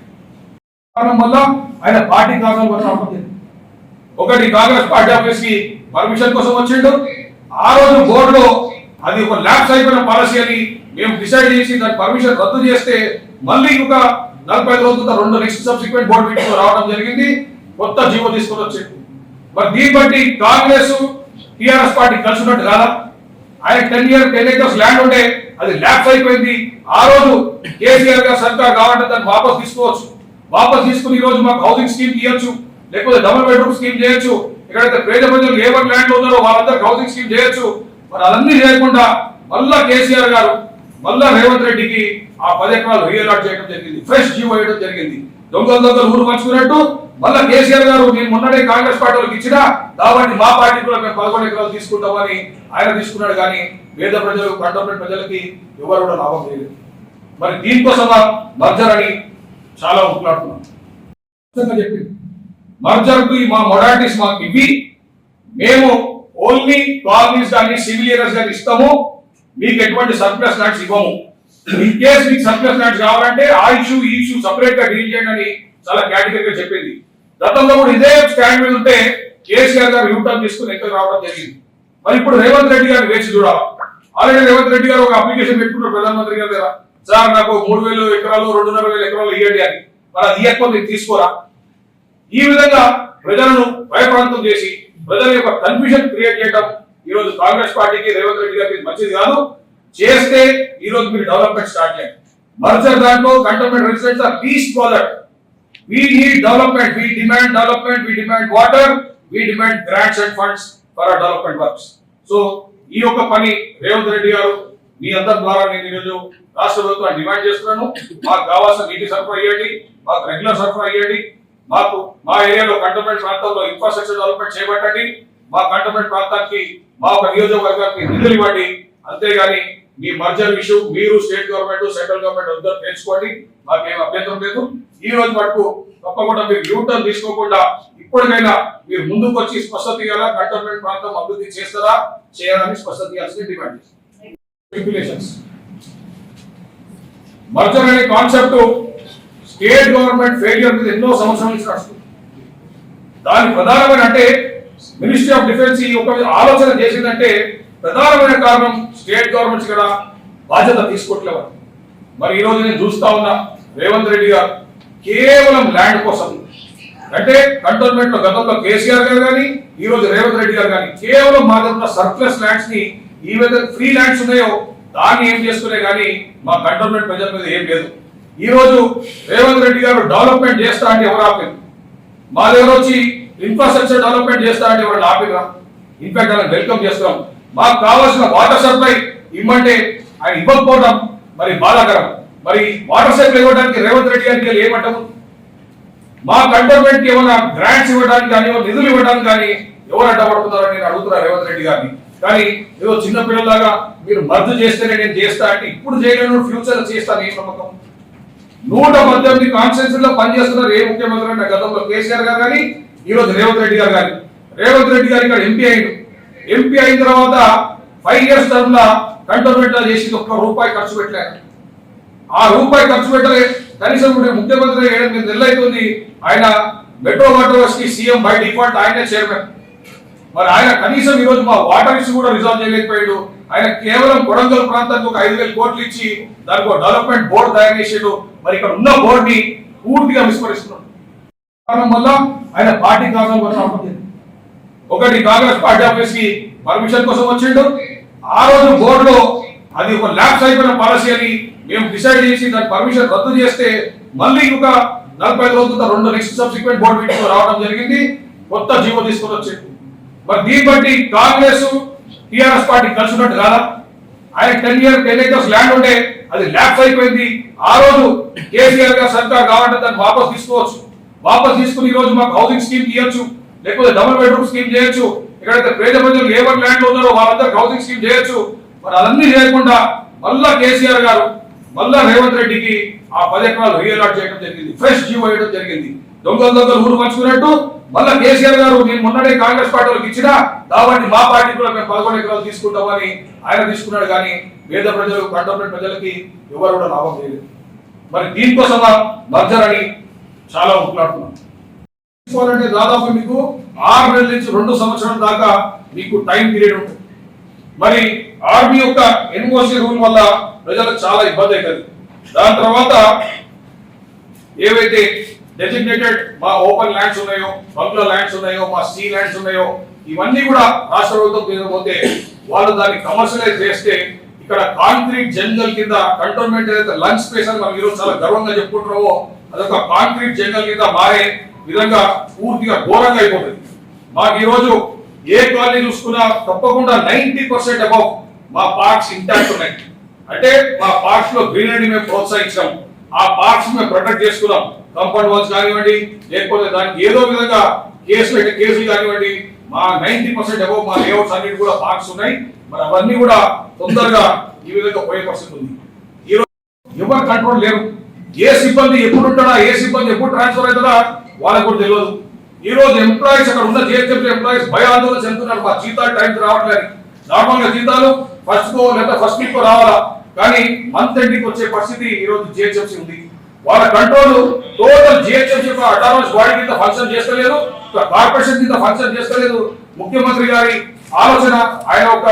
[SPEAKER 3] కారణం వల్ల ఆయన పార్టీ కారణం వల్ల రావట్లేదు. ఒకటి కాంగ్రెస్ పార్టీ ఆఫీస్ కి పర్మిషన్ కోసం వచ్చిండు. ఆ రోజు బోర్డులో అది ఒక ల్యాప్స్ అయిపోయిన పాలసీ అని మేము డిసైడ్ చేసి దాని పర్మిషన్ రద్దు చేస్తే మళ్ళీ ఇంకొక 45 రోజుల 2 నెక్స్ట్ సబ్సిక్వెంట్ బోర్డు మీటింగ్ రావడం జరిగింది. కొత్త జీవో తీసుకొని వచ్చింది. మరి దీన్ని బట్టి కాంగ్రెస్ టిఆర్ఎస్ పార్టీ కలిసినట్టు కాదా? ఆయన 10 acres ల్యాండ్ ఉండే అది ల్యాప్స్ అయిపోయింది. ఆ రోజు కేసీఆర్ గారు సర్కార్ కావాలంటే దాన్ని వాపస్ తీసుకోవచ్చు. వాపస్ తీసుకుని ఈ రోజు మాకు హౌసింగ్ స్కీమ్ ఇవ్వచ్చు, లేకపోతే డబుల్ బెడ్రూమ్ స్కీమ్ చేయొచ్చు. ఎక్కడైతే పేద ప్రజలు లేబర్ ల్యాండ్ ఉన్నారో వాళ్ళందరికీ హౌసింగ్ స్కీమ్ చేయొచ్చు. మరి అదన్నీ చేయకుండా మళ్ళా కేసీఆర్ గారు మళ్ళా రేవంత్ రెడ్డికి ఆ 10 ఎకరాలు రియలాట్ చేయడం జరిగింది, ఫ్రెష్ జీవో వేయడం జరిగింది. దొంగలు ఊరు పంచుకున్నట్టు మళ్ళా కేసీఆర్ గారు నేను మొన్ననే కాంగ్రెస్ పార్టీలకు ఇచ్చినా కాబట్టి మా పార్టీ కూడా మేము 11 ఎకరాలు తీసుకుంటామని ఆయన తీసుకున్నాడు. కానీ పేద ప్రజలు కంటోన్మెంట్ ప్రజలకి ఎవరు కూడా లాభం లేదు. మరి దీనికోసం మర్జర్ అని చాలా మాట్లాడుతున్నాం. చెప్పింది మర్జర్ కు మా మొడాలిటీస్ మాకు ఇవి, మేము ఓన్లీ కాలనీస్ కానీ సివిల్ ఏరియాస్ కానీ ఇస్తాము, మీకు ఎటువంటి సర్ప్లస్ ల్యాండ్స్ ఇవ్వము. ఇన్ కేస్ మీకు సర్ప్లస్ ల్యాండ్స్ కావాలంటే ఆ ఇష్యూ ఈ ఇష్యూ సపరేట్ గా డీల్ చేయండి అని చాలా కేటగిరీగా చెప్పింది. గతంలో కూడా ఇదే స్టాండ్ మీద ఉంటే కేసీఆర్ గారు యూటర్న్ తీసుకుని ఎక్కడ రావడం జరిగింది. మరి ఇప్పుడు రేవంత్ రెడ్డి గారిని వేచి చూడాలి. ఆల్రెడీ రేవంత్ రెడ్డి గారు ఒక అప్లికేషన్ పెట్టుకున్నారు ప్రధానమంత్రి గారి దగ్గర, సార్ నాకు 3,000 ఎకరాలు 2,500 ఎకరాలు ఇవ్వండి అని. మరి అది ఇవ్వకపోతే తీసుకోరా? ఈ విధంగా ప్రజలను భయప్రాంతం చేసి ప్రజల యొక్క కన్ఫ్యూజన్ క్రియేట్ చేయడం ఈ రోజు కాంగ్రెస్ పార్టీకి రేవంత్ రెడ్డి గారికి మంచిది కాదు. చేస్తే ఈ రోజు మీరు డెవలప్మెంట్ స్టార్ట్ చేయండి. మర్జర్ దాంట్లో cantonment residents are least bothered. We need development, we demand development, we demand water, we demand grants and funds for our development works. So ఈ యొక్క పని రేవంత్ రెడ్డి గారు మీ అందరి ద్వారా నేను ఈరోజు రాష్ట్ర ప్రభుత్వాన్ని డిమాండ్ చేస్తున్నాను. మాకు కావాల్సిన నీటి సరఫరా అయ్యేది, మాకు రెగ్యులర్ సరఫరా అయ్యేది, మాకు మా ఏరియాలో కంటోన్మెంట్ ప్రాంతంలో ఇన్ఫ్రాస్ట్రక్చర్ డెవలప్మెంట్ చేపట్టండి, మా కంటోన్మెంట్ ప్రాంతానికి మా ఒక నియోజకవర్గానికి నిధులు ఇవ్వండి. అంతేగాని మీ మర్జర్ ఇష్యూ మీరు స్టేట్ గవర్నమెంట్ సెంట్రల్ గవర్నమెంట్ వద్ద నేర్చుకోండి, మాకేం అభ్యంతరం లేదు. ఈ రోజు మటుకు తప్పకుండా మీరు యూటర్న్ తీసుకోకుండా ఇప్పటికైనా మీరు ముందుకు వచ్చి స్పష్టత ఇవ్వాలా, కంటోన్మెంట్ ప్రాంతం అభివృద్ధి చేస్తారా చేయాలని స్పష్టత ఇవ్వాల్సింది డిమాండ్ చేస్తాం. మర్జర్ అనే కాన్సెప్ట్ స్టేట్ గవర్నమెంట్ ఫెయిల్యూర్ మీద ఎన్నో సంవత్సరాల నుంచి నడుస్తుంది. దాని ప్రధానమైన అంటే మినిస్ట్రీ ఆఫ్ డిఫెన్స్ ఈ ఒక ఆలోచన చేసిందంటే ప్రధానమైన కారణం స్టేట్ గవర్నమెంట్స్ కూడా బాధ్యత తీసుకోవట్లేదు. మరి ఈ రోజు నేను చూస్తా ఉన్నా రేవంత్ రెడ్డి గారు కేవలం ల్యాండ్ కోసం, అంటే కంటోన్మెంట్ లో గతంలో కేసీఆర్ గారు కానీ ఈ రోజు రేవంత్ రెడ్డి గారు కానీ కేవలం మా దగ్గర సర్ప్లస్ ల్యాండ్స్ ని ఈ విధంగా ఫ్రీ ల్యాండ్స్ ఉన్నాయో దాన్ని ఏం చేసుకునే కానీ మా కంటోన్మెంట్ ప్రజల మీద ఏం లేదు. ఈ రోజు రేవంత్ రెడ్డి గారు డెవలప్మెంట్ చేస్తా అంటే ఎవరు ఆపారు? మా దగ్గర వచ్చి ఇన్ఫ్రాస్ట్రక్చర్ డెవలప్మెంట్ చేస్తా అంటే ఎవరు ఆపిరా? ఇన్ఫాక్ట్ ఆయన వెల్కమ్ చేస్తాం. మాకు కావాల్సిన వాటర్ సప్లై ఇమ్మంటే ఆయన ఇవ్వకపోవడం మరి బాధాకరం. మరి వాటర్ సప్లై ఇవ్వడానికి రేవంత్ రెడ్డి గారికి ఏమంటాము? మా కంటోన్మెంట్ కి ఏమైనా గ్రాంట్స్ ఇవ్వడానికి కానీ నిధులు ఇవ్వడానికి కానీ ఎవరు అడ్డపడుతున్నారని నేను అడుగుతున్నా రేవంత్ రెడ్డి గారిని. కానీ ఏదో చిన్న పిల్లలాగా మీరు మర్జు చేస్తేనే నేను చేస్తా అంటే ఇప్పుడు చేయలేను, ఫ్యూచర్ చేస్తాను ఏ నమ్మకం? 118 కాన్స్టిట్యూన్సీ లో పనిచేస్తున్నారు ఏ ముఖ్యమంత్రి అంటే గతంలో కేసీఆర్ గారు కానీ ఈ రోజు రేవంత్ రెడ్డి గారు కానీ. రేవంత్ రెడ్డి గారు ఇక్కడ ఎంపీ అయిండు. ఎంపీ అయిన తర్వాత 5 years టర్మ్ లా కంటోన్మెంట్ లో చేసి ₹1 ఖర్చు పెట్టలేదు. ఆ రూపాయి ఖర్చు పెట్టలే. కనీసం ముఖ్యమంత్రి 8 నెలలు అవుతుంది. ఆయన మెట్రో వాటర్ కి సీఎం బై డిఫాల్ట్ ఆయనే చైర్మన్. మరి ఆయన కనీసం ఈ రోజు మా వాటర్ ఇష్యూ కూడా రిజాల్వ్ చేయలేకపోయాడు. ఆయన కేవలం కొడంగల్ ప్రాంతానికి ఒక 5,000 కోట్లు ఇచ్చి దానికి ఒక డెవలప్మెంట్ బోర్డు తయారు చేసాడు. మరి ఇక్కడ ఉన్న బోర్డు ని పూర్తిగా విస్మరిస్తున్నాడు. కారణం వల్ల ఆయన పార్టీ కారణం వల్ల ఒకటి కాంగ్రెస్ పార్టీ ఆఫీస్ కి పర్మిషన్ కోసం వచ్చిండు. ఆ రోజు బోర్డులో అది ఒక ల్యాబ్స్ అయిపోయిన పాలసీ అని మేము డిసైడ్ చేసి దాని పర్మిషన్ రద్దు చేస్తే మళ్ళీ ఒక 45 రోజుల 2 నెక్స్ట్ సబ్సిక్వెంట్ బోర్డు మీటింగ్ రావడం జరిగింది. కొత్త జీవో తీసుకొని వచ్చింది. మరి దీన్ని బట్టి కాంగ్రెస్ టిఆర్ఎస్ పార్టీ కలిసినట్టు కాదా? ఆయన 10 acres ల్యాండ్ ఉంటే అది ల్యాబ్స్ అయిపోయింది. ఆ రోజు కేసీఆర్ గారు సర్కార్ కావాలంటే దాన్ని వాపస్ తీసుకోవచ్చు. వాపస్ తీసుకుని ఈ రోజు మాకు హౌసింగ్ స్కీమ్ ఇవ్వచ్చు, లేకపోతే డబుల్ బెడ్రూమ్ స్కీమ్ చేయొచ్చు. ఎక్కడైతే పేద ప్రజలు లేబర్ ల్యాండ్ ఉన్నారో వాళ్ళందరూ హౌసింగ్ స్కీమ్ చేయొచ్చు. మరి అదన్నీ చేయకుండా మళ్ళా కేసీఆర్ గారు మళ్ళా రేవంత్ రెడ్డికి ఆ 10 ఎకరాలు రీఅలాట్ చేయడం జరిగింది. ఫ్రెష్ జీవో వేయడం జరిగింది. దొంగలు ఊరు పంచుకున్నట్టు మళ్ళా కేసీఆర్ గారు నేను మొన్ననే కాంగ్రెస్ పార్టీలకు ఇచ్చినా కాబట్టి మా పార్టీ కూడా మేము 11 ఎకరాలు తీసుకుంటామని ఆయన తీసుకున్నాడు. కానీ పేద ప్రజలు కంటోన్మెంట్ ప్రజలకి ఎవరు కూడా లాభం చేయలేదు. మరి దీనికోసమా మర్జర్ అని చాలా ఉట్లాడుతున్నాం. తీసుకోవాలంటే దాదాపు మీకు 6 నెలల నుంచి 2 సంవత్సరాల దాకా మీకు టైం పీరియడ్ ఉంటుంది. మరి ఆర్మీ యొక్క ఎన్ఓసి రూల్ వల్ల ప్రజలకు చాలా ఇబ్బంది అవుతుంది. దాని తర్వాత ఏవైతే డెసిగ్నేటెడ్ మా ఓపెన్ ల్యాండ్స్ ఉన్నాయో, బంగ్లా ల్యాండ్స్ ఉన్నాయో, మా సీ ల్యాండ్స్ ఉన్నాయో ఇవన్నీ కూడా రాష్ట్ర ప్రభుత్వం తీయకపోతే వాళ్ళు దాన్ని కమర్షియలైజ్ చేస్తే ఇక్కడ కాంక్రీట్ జంగల్ కింద కంటోన్మెంట్ ఏదైతే లంచ్ స్పేస్ అని మనం ఈరోజు చాలా గర్వంగా చెప్పుకుంటున్నామో అదొక కాంక్రీట్ జంగల్ కింద మారే విధంగా పూర్తిగా ఘోరంగా అయిపోతుంది. మాకు ఈ రోజు ఏ కాలనీ చూసుకున్నా తప్పకుండా 90% అబౌవ్ మా పార్క్స్ ఇంటాక్ట్ ఉన్నాయి. అంటే మా పార్క్స్ లో గ్రీనరీ మేము ప్రోత్సహించాం. ఆ పార్క్స్ మేము ప్రొటెక్ట్ చేసుకున్నాం. కాంపౌండ్ వాల్స్ కానివ్వండి, లేకపోతే దానికి ఏదో విధంగా కేసులు కానివ్వండి, మా 90% అబౌవ్ మా లేఅవుట్స్ అన్నిటి కూడా పార్క్స్ ఉన్నాయి. మరి అవన్నీ కూడా తొందరగా ఈ విధంగా పోయే పరిస్థితి ఉంది. ఈ రోజు ఎవరు కంట్రోల్ లేరు. ఏ సిబ్బంది ఎప్పుడు ఉంటాడా, ఏ సిబ్బంది ఎప్పుడు ట్రాన్స్ఫర్ అవుతాడా వాళ్ళకు కూడా తెలియదు. ఈ రోజు ఎంప్లాయీస్ అక్కడ ఉన్న జిహెచ్ఎంసీ ఎంప్లాయీస్ భయాందోళన చెందుతున్నారు. మా జీతాలు టైం రావట్లేదు. నార్మల్ గా జీతాలు ఫస్ట్ లేదా ఫస్ట్ వీక్ రావాలా, కానీ మంత్ ఎండింగ్ వచ్చే పరిస్థితి ఈ రోజు జిహెచ్ఎంసీ ఉంది. వాళ్ళ control total GHMC autonomous body కింద ఫంక్షన్ చేస్తలేదు, కార్పొరేషన్ కింద ఫంక్షన్ చేస్తలేదు. ముఖ్యమంత్రి గారి ఆలోచన ఆయన ఒక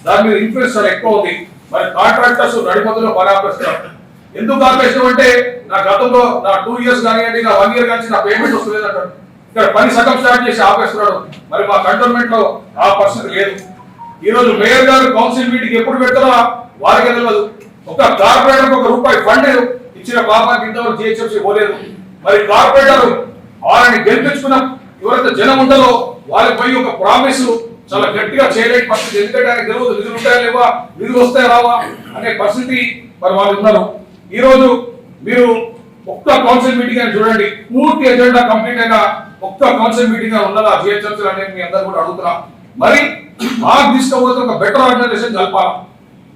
[SPEAKER 3] దాని మీద ఇన్ఫ్లుయెన్స్ చాలా ఎక్కువ ఉంది. మరి కాంట్రాక్టర్స్ నడిమధ్యలో పని ఆపేస్తున్నారు. ఎందుకు ఆపేసినాం అంటే నా గతంలో నా 2 years కానివ్వండి, నా 1 year కానీ నా పేమెంట్ వస్తలేదు అంటారు. ఇక్కడ పని సగం స్టార్ట్ చేసి ఆపేస్తున్నాడు. మరి మా కంటోన్మెంట్ లో ఆ పరిస్థితి లేదు. ఈ రోజు మేయర్ గారు కౌన్సిల్ మీటింగ్ ఎప్పుడు పెడతారో వారికి తెలియదు. ఒక కార్పొరేటర్ ₹1 ఫండ్ ఇచ్చిన పాపానికి ఇంతవరకు జిహెచ్ఎంసీ పోలేదు. మరి కార్పొరేటర్ వాళ్ళని గెలిపించుకున్న ఎవరైతే జనం ఉంటుందో వాళ్ళకి పోయి ఒక ప్రామిస్ చాలా గట్టిగా చేయలేని పరిస్థితి. ఎందుకంటే ఆయనకు తెలియదు నిధులు ఉంటాయా లేవా, నిధులు వస్తాయా రావా అనే పరిస్థితి మరి వాళ్ళు ఉన్నారు. ఈ రోజు మీరు ఒక్క కౌన్సిల్ మీటింగ్ అని చూడండి, పూర్తి ఎజెండా కంప్లీట్ అయిన ఒక్క కౌన్సిల్ మీటింగ్ ఉన్నదా జిహెచ్ఎంసీ అనేది మీ అందరూ కూడా అడుగుతున్నా. మరి మాకు తీసుకపోతే ఒక బెటర్ ఆర్గనైజేషన్ కలపాలి.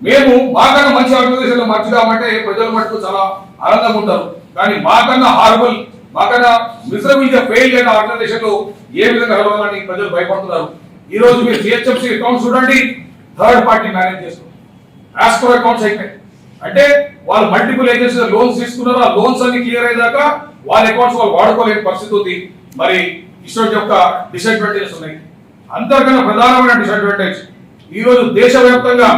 [SPEAKER 3] మేము మాకన్నా మంచి ఆర్గనైజేషన్ లో మర్చిదామంటే ప్రజలు మటుకు చాలా ఆనందంగా ఉంటారు. కానీ మాకన్నా హార్బల్, మాకన్నా మిజరబుల్ గా ఫెయిల్ అయిన ఆర్గనైజేషన్ లో ఏ విధంగా కలవాలని ప్రజలు భయపడుతున్నారు. ఈ రోజు మీరు జిహెచ్ఎంసీ అకౌంట్స్ చూడండి, థర్డ్ పార్టీ మేనేజ్ చేస్తారు. ఆస్కో అకౌంట్స్ అయిపోయి అంటే వాళ్ళు మల్టిపుల్ ఏజెన్సీ లోన్స్ తీసుకున్నారు. ఆ లోన్స్ అన్ని క్లియర్ అయ్యేదాకా వాళ్ళ అకౌంట్స్ వాళ్ళు వాడుకోలేని పరిస్థితి ఉంది. మరి ఇటువంటి యొక్క డిసడ్వాంటేజెస్ ఉన్నాయి. అంతకన్నా ప్రధానమైన డిసడ్వాంటేజ్ ఈ రోజు దేశవ్యాప్తంగా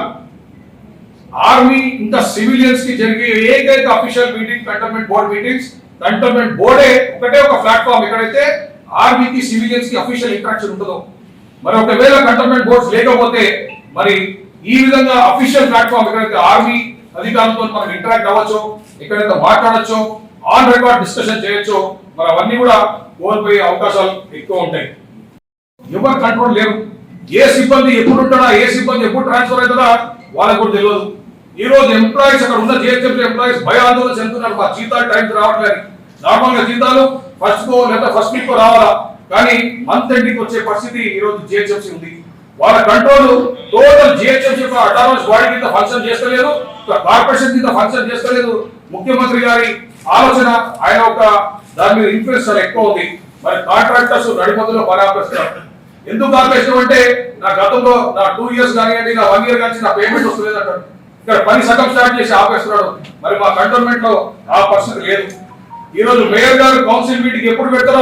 [SPEAKER 3] ఆర్మీ ఇంకా సివిలియన్స్ కి జరిగే ఏకైక official meeting cantonment board meetings. Cantonment బోర్డే ఒకటే ఒక ప్లాట్ఫామ్ ఎక్కడైతే ఆర్మీకి సివిలియన్స్ కి అఫీషియల్ ఇంటరాక్షన్ ఉంటుందో. మరి ఒకవేళ కంటోన్మెంట్ బోర్డ్స్ లేకపోతే మరి ఈ విధంగా అఫీషియల్ ప్లాట్ఫామ్ ఎక్కడైతే ఆర్మీ అధికారులతో మనం ఇంటరాక్ట్ అవ్వచ్చో, ఎక్కడైతే మాట్లాడచ్చో, ఆన్ రికార్డ్ డిస్కషన్ చేయొచ్చో, మరి అవన్నీ కూడా కోల్పోయే అవకాశాలు ఎక్కువ ఉంటాయి. ఎవరు కంట్రోల్ లేరు. ఏ సిబ్బంది ఎప్పుడు ఉంటాడా, ఏ సిబ్బంది ఎప్పుడు ట్రాన్స్ఫర్ అవుతాడా వాళ్ళకు కూడా తెలియదు. ఈ రోజు ఎంప్లాయీస్ అక్కడ ఉన్న జిహెచ్ఎంసీ ఎంప్లాయీస్ భయాందోళన చెందుతున్నారు. మా జీతాలు టైంకి రావట్లేదు. నార్మల్ గా జీతాలు ఫస్ట్ కో లేదా ఫస్ట్ వీక్ రావాలా, కానీ మంత్ ఎండింగ్ వచ్చే పరిస్థితి ఈ రోజు జిహెచ్ఎంసీ ఉంది. వాళ్ళ control total GHMC autonomous body కింద ఫంక్షన్ చేస్తలేదు, కార్పొరేషన్ కింద ఫంక్షన్ చేస్తలేదు. ముఖ్యమంత్రి గారి ఆలోచన, ఆయన ఒక దాని మీద ఇన్ఫ్లుయెన్స్ చాలా ఎక్కువ ఉంది. మరి కాంట్రాక్టర్స్ నడిమతుల్లో పని ఆపేస్తున్నారు. ఎందుకు ఆపేస్తాం అంటే నా గతంలో నా 2 years కానివ్వండి, నా 1 year కానీ నా పేమెంట్ వస్తలేదు అంటాడు. ఇక్కడ పని సగం స్టార్ట్ చేసి ఆపేస్తున్నాడు. మరి మా కంటోన్మెంట్ లో ఆ పరిస్థితి లేదు. ఈ రోజు మేయర్ గారు కౌన్సిల్ మీటింగ్ ఎప్పుడు పెడతారో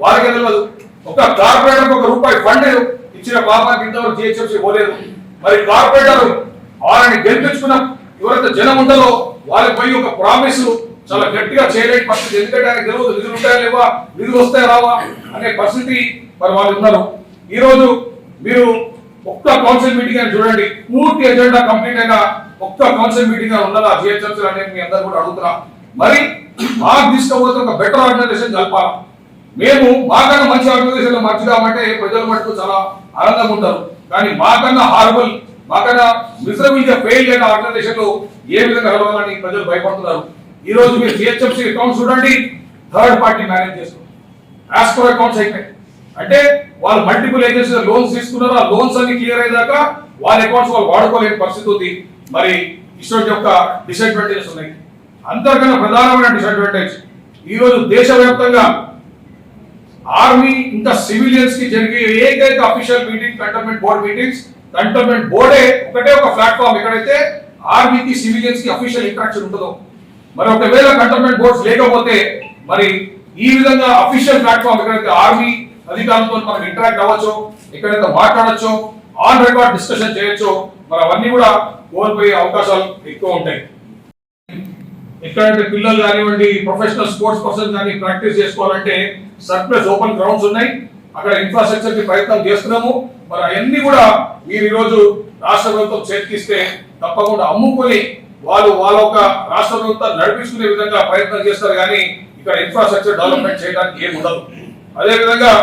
[SPEAKER 3] వాళ్ళకే తెలియదు. ఒక కార్పొరేటర్ ఒక రూపాయి ఫండ్ ఇచ్చిన పాపానికి ఇంతవరకు జిహెచ్ఎంసీ పోలేదు. మరి కార్పొరేటర్ వాళ్ళని గెలిపించుకున్న ఎవరైతే జనం ఉంటుందో వాళ్ళకి పోయి ఒక ప్రామిస్ చాలా గట్టిగా చేయలేని పరిస్థితి. ఎందుకంటే ఆయనకు తెలియదు నిధులు ఉంటాయా లేవా, నిధులు వస్తాయా రావా అనే పరిస్థితి మరి వాళ్ళు ఉన్నారు. ఈ రోజు మీరు ఒక్క కౌన్సిల్ మీటింగ్ అని చూడండి, పూర్తి ఎజెండా కంప్లీట్ అయిన ఒక్క కౌన్సిల్ మీటింగ్ ఉన్నదా జిహెచ్ఎంసీ అనేది మీ అందరూ కూడా అడుగుతున్నా. మరి మాకు తీసుకపోతే ఒక బెటర్ ఆర్గనైజేషన్ కలపాలి. మేము మాకన్నా మంచి ఆర్గనైజేషన్ లో మర్చిదామంటే ప్రజలు మటుకు చాలా ఆనందంగా ఉంటారు. కానీ మాకన్నా హార్బల్, మాకన్నా మిజరబుల్ గా ఫెయిల్ అయిన ఆర్గనైజేషన్ లో ఏ విధంగా కలవాలని ప్రజలు భయపడుతున్నారు. ఈ రోజు మీరు జిహెచ్ఎంసీ అకౌంట్స్ చూడండి, థర్డ్ పార్టీ మేనేజ్ చేస్తారు. ఆస్కో అకౌంట్స్ అయిపోయి అంటే వాళ్ళు మల్టిపుల్ ఏజెన్సీ లోన్స్ తీసుకున్నారు. ఆ లోన్స్ అన్ని క్లియర్ అయ్యేదాకా వాళ్ళ అకౌంట్స్ వాళ్ళు వాడుకోలేని పరిస్థితి ఉంది. మరి ఇటువంటి యొక్క డిసడ్వాంటేజెస్ ఉన్నాయి. అంతకన్నా ప్రధానమైన డిసడ్వాంటేజ్ ఈ రోజు దేశవ్యాప్తంగా ఆర్మీ ఇంకా సివిలియన్స్ కి జరిగే ఏకైక official meeting cantonment board meetings. Cantonment బోర్డే ఒకటే ఒక ప్లాట్ఫామ్ ఎక్కడైతే ఆర్మీకి సివిలియన్స్ కి అఫీషియల్ ఇంటరాక్షన్ ఉంటుందో. మరి ఒకవేళ కంటోన్మెంట్ బోర్డ్స్ లేకపోతే మరి ఈ విధంగా అఫీషియల్ ప్లాట్ఫామ్ ఎక్కడైతే ఆర్మీ అధికారులతో మనం ఇంటరాక్ట్ అవ్వచ్చో, ఎక్కడైతే మాట్లాడచ్చో, ఆన్ రికార్డ్ డిస్కషన్ చేయొచ్చో, మరి అవన్నీ కూడా కోల్పోయే అవకాశాలు ఎక్కువ ఉంటాయి. ఎక్కడైతే పిల్లలు కానివ్వండి, ప్రొఫెషనల్ స్పోర్ట్స్ పర్సన్ కానీ ప్రాక్టీస్ చేసుకోవాలంటే సర్ప్లస్ ఓపెన్ గ్రౌండ్స్ ఉన్నాయి. అక్కడ ఇన్ఫ్రాస్ట్రక్చర్ కి ప్రయత్నం చేస్తున్నాము. మరి అవన్నీ కూడా మీరు ఈ రోజు రాష్ట్ర ప్రభుత్వం చేతికిస్తే తప్పకుండా అమ్ముకొని వాళ్ళు వాళ్ళ ఒక రాష్ట్ర ప్రభుత్వం నడిపించుకునే విధంగా ప్రయత్నం చేస్తారు. కానీ ఇక్కడ ఇన్ఫ్రాస్ట్రక్చర్ డెవలప్మెంట్ చేయడానికి ఏమి ఉండదు. అదేవిధంగా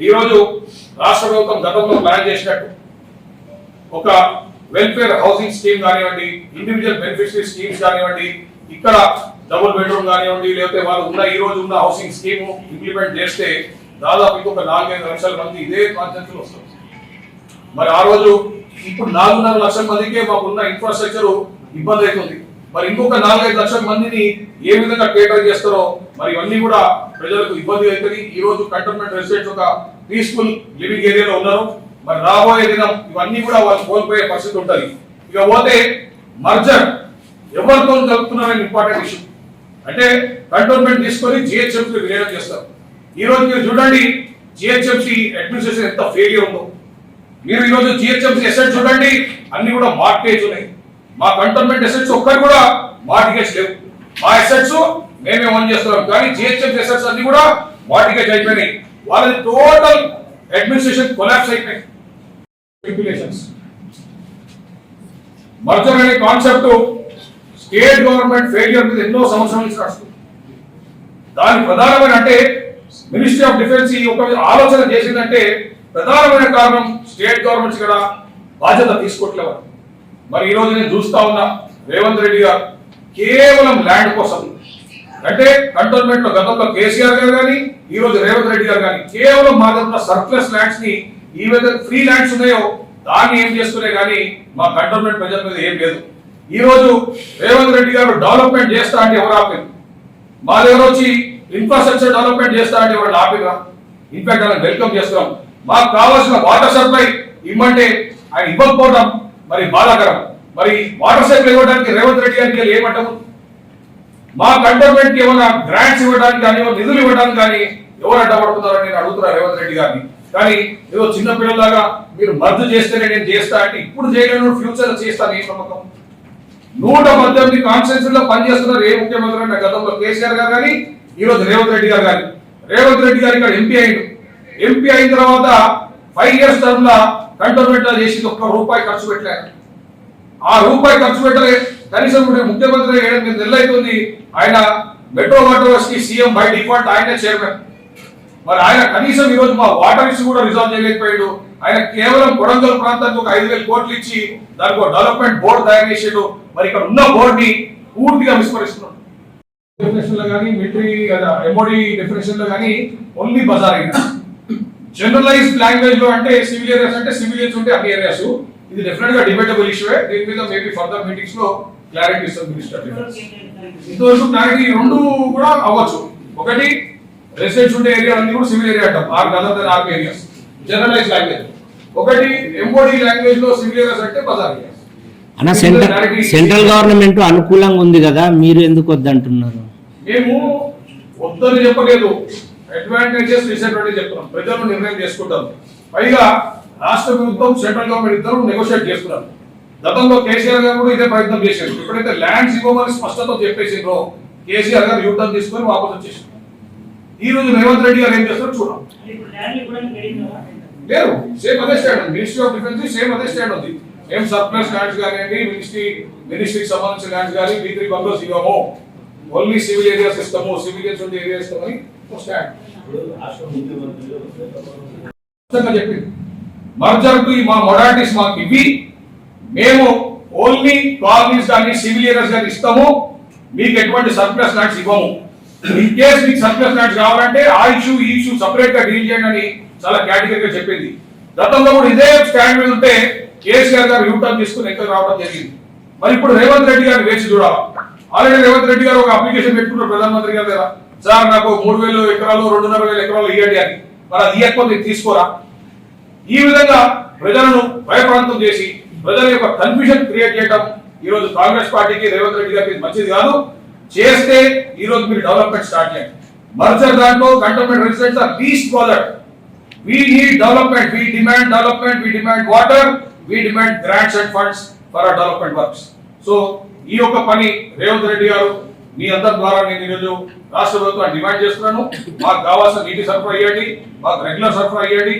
[SPEAKER 3] ఈరోజు రాష్ట్ర ప్రభుత్వం గతంలో ప్లాన్ చేసినట్టు ఒక వెల్ఫేర్ హౌసింగ్ స్కీమ్ కానివ్వండి, ఇండివిజువల్ బెనిఫిషరీ స్కీమ్స్ కానివ్వండి, ఇక్కడ డబుల్ బెడ్రూమ్ కానివ్వండి, లేకపోతే వాళ్ళు ఉన్న ఈ రోజు ఉన్న హౌసింగ్ స్కీమ్ ఇంప్లిమెంట్ చేస్తే దాదాపు ఇంకొక 4-5 లక్షల మంది ఇదే కాన్సెప్ట్ వస్తారు. మరి ఆ రోజు ఇప్పుడు 4.5 లక్షల మందికే మాకున్న ఇన్ఫ్రాస్ట్రక్చర్ ఇబ్బంది అవుతుంది. మరి ఇంకొక 4-5 లక్షల మందిని ఏ విధంగా కేటర్ చేస్తారో మరి ఇవన్నీ కూడా ప్రజలకు ఇబ్బంది అవుతుంది. ఈ రోజు కంటోన్మెంట్ రెసిడెంట్స్ ఒక పీస్ఫుల్ లివింగ్ ఏరియాలో ఉన్నారు. మరి రాబోయే దినం ఇవన్నీ కూడా వాళ్ళు కోల్పోయే పరిస్థితి ఉంటుంది. ఇక పోతే మర్జర్ ఎవరితో కలుపుతున్నారని ఇంపార్టెంట్ ఇష్యూ. అంటే కంటోన్మెంట్ తీసుకొని జిహెచ్ఎంసీ విలీనం చేస్తారు. ఈ రోజు మీరు చూడండి జిహెచ్ఎంసీ అడ్మినిస్ట్రేషన్ ఎంత ఫెయిలియర్ ఉందో. మీరు ఈ రోజు జిహెచ్ఎంసీ అసెట్స్ చూడండి, అన్ని కూడా మార్టేజ్ ఉన్నాయి. మా కంటోన్మెంట్ అసెట్స్ ఒక్కటి కూడా మార్టిగేజ్ లేవు. మా అసెట్స్ మేమే ఓన్ చేస్తున్నాం, కానీ జిహెచ్ఎంసీ అసెట్స్ అన్ని కూడా మార్టిగేజ్ అయిపోయినాయి. వాళ్ళది టోటల్ అడ్మినిస్ట్రేషన్ కొలాప్స్ అయిపోయింది. మర్జర్ అనే కాన్సెప్ట్ స్టేట్ గవర్నమెంట్ ఫెయిలియర్ మీద ఎన్నో సంవత్సరాల నుంచి నడుస్తుంది. దాని ప్రధానమైన అంటే మినిస్ట్రీ ఆఫ్ డిఫెన్స్ ఈ ఒక ఆలోచన చేసిందంటే ప్రధానమైన కారణం స్టేట్ గవర్నమెంట్స్ కూడా బాధ్యత తీసుకోవట్లేదు. మరి ఈ రోజు నేను చూస్తా ఉన్నా రేవంత్ రెడ్డి గారు కేవలం ల్యాండ్ కోసం, అంటే కంటోన్మెంట్ లో గతంలో కేసీఆర్ గారు కానీ ఈ రోజు రేవంత్ రెడ్డి గారు కానీ కేవలం మా దగ్గర సర్ప్లస్ ల్యాండ్స్ ని ఈ విధంగా ఫ్రీ ల్యాండ్స్ ఉన్నాయో దాన్ని ఏం చేస్తున్నా కానీ మా కంటోన్మెంట్ ప్రజల మీద ఏం లేదు. ఈ రోజు రేవంత్ రెడ్డి గారు డెవలప్మెంట్ చేస్తా అంటే ఎవరు ఆపారు? మా దగ్గర వచ్చి ఇన్ఫ్రాస్ట్రక్చర్ డెవలప్మెంట్ చేస్తా అంటే ఎవరు ఆపిరా? ఇన్ఫాక్ట్ ఆయన వెల్కమ్ చేస్తున్నాం. మాకు కావాల్సిన వాటర్ సప్లై ఇమ్మంటే ఆయన ఇవ్వకపోవడం మరి బాధాకరం. మరి వాటర్ సప్లై ఇవ్వడానికి రేవంత్ రెడ్డి గారికి ఏమంటాము? మా కంటోన్మెంట్ కి ఏమైనా గ్రాంట్స్ ఇవ్వడానికి కానీ నిధులు ఇవ్వడానికి కానీ ఎవరు అడ్డపడుతున్నారని నేను అడుగుతున్నా రేవంత్ రెడ్డి గారిని. కానీ ఏదో చిన్న పిల్లలాగా మీరు మర్జు చేస్తేనే నేను చేస్తా అంటే ఇప్పుడు చేయలేను, ఫ్యూచర్ లో చేస్తాను ఏ నమ్మకం? 118 కాన్స్టిట్యూన్సీ లో పనిచేస్తున్నారు ఏ ముఖ్యమంత్రి అంటే గతంలో కేసీఆర్ గారు కానీ ఈ రోజు రేవంత్ రెడ్డి గారు కానీ. రేవంత్ రెడ్డి గారు ఇక్కడ ఎంపీ అయ్యిండు. ఎంపీ అయిన తర్వాత 5 years టర్మ్ లా కంటోన్మెంట్ లో చేసి ₹1 ఖర్చు పెట్టలేదు. ఆ రూపాయి ఖర్చు పెట్టలే. కనీసం ముఖ్యమంత్రి 7 నెలలు అవుతుంది. ఆయన మెట్రో వాటర్ కి సీఎం బై డిఫాల్ట్ ఆయనే చైర్మన్. మరి ఆయన కనీసం ఈ రోజు మా వాటర్ ఇష్యూ కూడా రిజాల్వ్ చేయలేకపోయాడు. ఆయన కేవలం కొడంగల్ ప్రాంతానికి ఒక 5,000 కోట్లు ఇచ్చి దానికి ఒక డెవలప్మెంట్ బోర్డు తయారు చేసాడు. మరి ఇక్కడ ఉన్న బోర్డు ని పూర్తిగా విస్మరిస్తున్నాడు. డెఫినేషన్ లో కానీ మిలిటరీ ఎంఓడి డెఫినేషన్ లో కానీ ఓన్లీ బజార్ అయినా జనరలైజ్డ్ లాంగ్వేజ్ లో అంటే సివిల్ ఏరియాస్ అంటే సివిలియన్స్ ఉంటే అన్ని ఏరియాస్. ఇది డెఫినెట్ గా డిబేటబుల్ ఇష్యూ. దీని మీద మేబీ ఫర్దర్ మీటింగ్స్ లో క్లారిటీ ఇస్తుంది మినిస్టర్. ఇంతవరకు క్లారిటీ రెండు కూడా అవ్వచ్చు. ఒకటి రెసిడెన్స్ ఉండే ఏరియా అన్ని కూడా సివిల్ ఏరియా అంటాం, ఆర్మీ ఏరియాస్ జనరలైజ్ లాంగ్వేజ్. ఒకటి ఎంఓడి లాంగ్వేజ్ లో సివిల్ ఏరియాస్ అంటే బజార్ ఏరియాస్.
[SPEAKER 4] అన్న సెంట్రల్ గవర్నమెంట్ అనుకూలంగా ఉంది కదా, మీరు ఎందుకు వద్దంటున్నారు?
[SPEAKER 3] మేము వద్దని చెప్పలేదు, అడ్వాంటేజెస్ డిసడ్వాంటేజ్ చెప్తున్నాం. ప్రజలు నిర్ణయం చేసుకుంటారు. పైగా రాష్ట్ర ప్రభుత్వం సెంట్రల్ గవర్నమెంట్ ఇద్దరు నెగోషియేట్ చేస్తున్నారు. గతంలో కేసీఆర్ గారు కూడా ఇదే ప్రయత్నం చేశారు. ఇప్పుడైతే ల్యాండ్స్ ఇవ్వమని స్పష్టత చెప్పేసిండ్రో కేసీఆర్ గారు యూటర్న్ తీసుకొని వాపసు వచ్చేసారు. ఈ రోజు రేవంత్ రెడ్డి గారు ఏం చేస్తారో చూడాలి. లేదు, సేమ్ అదే స్టాండ్ ఉంది. మినిస్ట్రీ ఆఫ్ డిఫెన్స్ సేమ్ అదే స్టాండ్ ఉంది. ఏం సర్ప్లస్ ల్యాండ్స్ కానివ్వండి, మినిస్ట్రీకి సంబంధించిన ల్యాండ్స్ కానీ B3 బంగ్లోస్ ఇవ్వము, ఓన్లీ సివిల్ ఏరియాస్ ఇస్తాము, సివిలియన్స్ ఉండే ఏరియా ఇస్తామని స్టాండ్ చెప్పింది. మర్జర్ టు మా మొడాలిటీస్ మాకు ఇవి, మేము ఓన్లీ కాలనీస్ కానీ సివిల్ ఏరియాస్ కానీ ఇస్తాము, మీకు ఎటువంటి సర్ప్లస్ ల్యాండ్స్ ఇవ్వము. ఇన్ కేస్ మీకు సర్ప్లస్ ల్యాండ్స్ కావాలంటే ఆ ఇష్యూ ఈ ఇష్యూ సపరేట్ గా డీల్ చేయండి అని చాలా కేటగిరీగా చెప్పింది. గతంలో కూడా ఇదే స్టాండ్ మీద ఉంటే కేసీఆర్ గారు యూటర్న్ తీసుకుని ఎక్కడ రావడం జరిగింది. మరి ఇప్పుడు రేవంత్ రెడ్డి గారిని వేచి చూడాలి. ఆల్రెడీ రేవంత్ రెడ్డి గారు ఒక అప్లికేషన్ పెట్టుకున్నారు ప్రధానమంత్రి గారి దగ్గర, సార్ నాకు 3,000 ఎకరాలు 2,500 ఎకరాలు ఇవ్వండి అని. మరి అది ఇవ్వకపోతే తీసుకోరా? ఈ విధంగా ప్రజలను భయప్రాంతం చేసి ప్రజల యొక్క కన్ఫ్యూజన్ క్రియేట్ చేయడం ఈ రోజు కాంగ్రెస్ పార్టీకి రేవంత్ రెడ్డి గారికి మంచిది కాదు. చేస్తే ఈ రోజు మీరు డెవలప్మెంట్ స్టార్ట్ చేయండి. మర్జర్ దాంట్లో cantonment residents are least bothered. We need development, we demand development, we demand water, we demand grants and funds for our development works. So ఈ యొక్క పని రేవంత్ రెడ్డి గారు మీ అందరి ద్వారా నేను ఈరోజు రాష్ట్ర ప్రభుత్వాన్ని డిమాండ్ చేస్తున్నాను. మాకు కావాల్సిన నీటి సరఫరా ఇవ్వండి, మాకు రెగ్యులర్ సరఫరా ఇవ్వండి,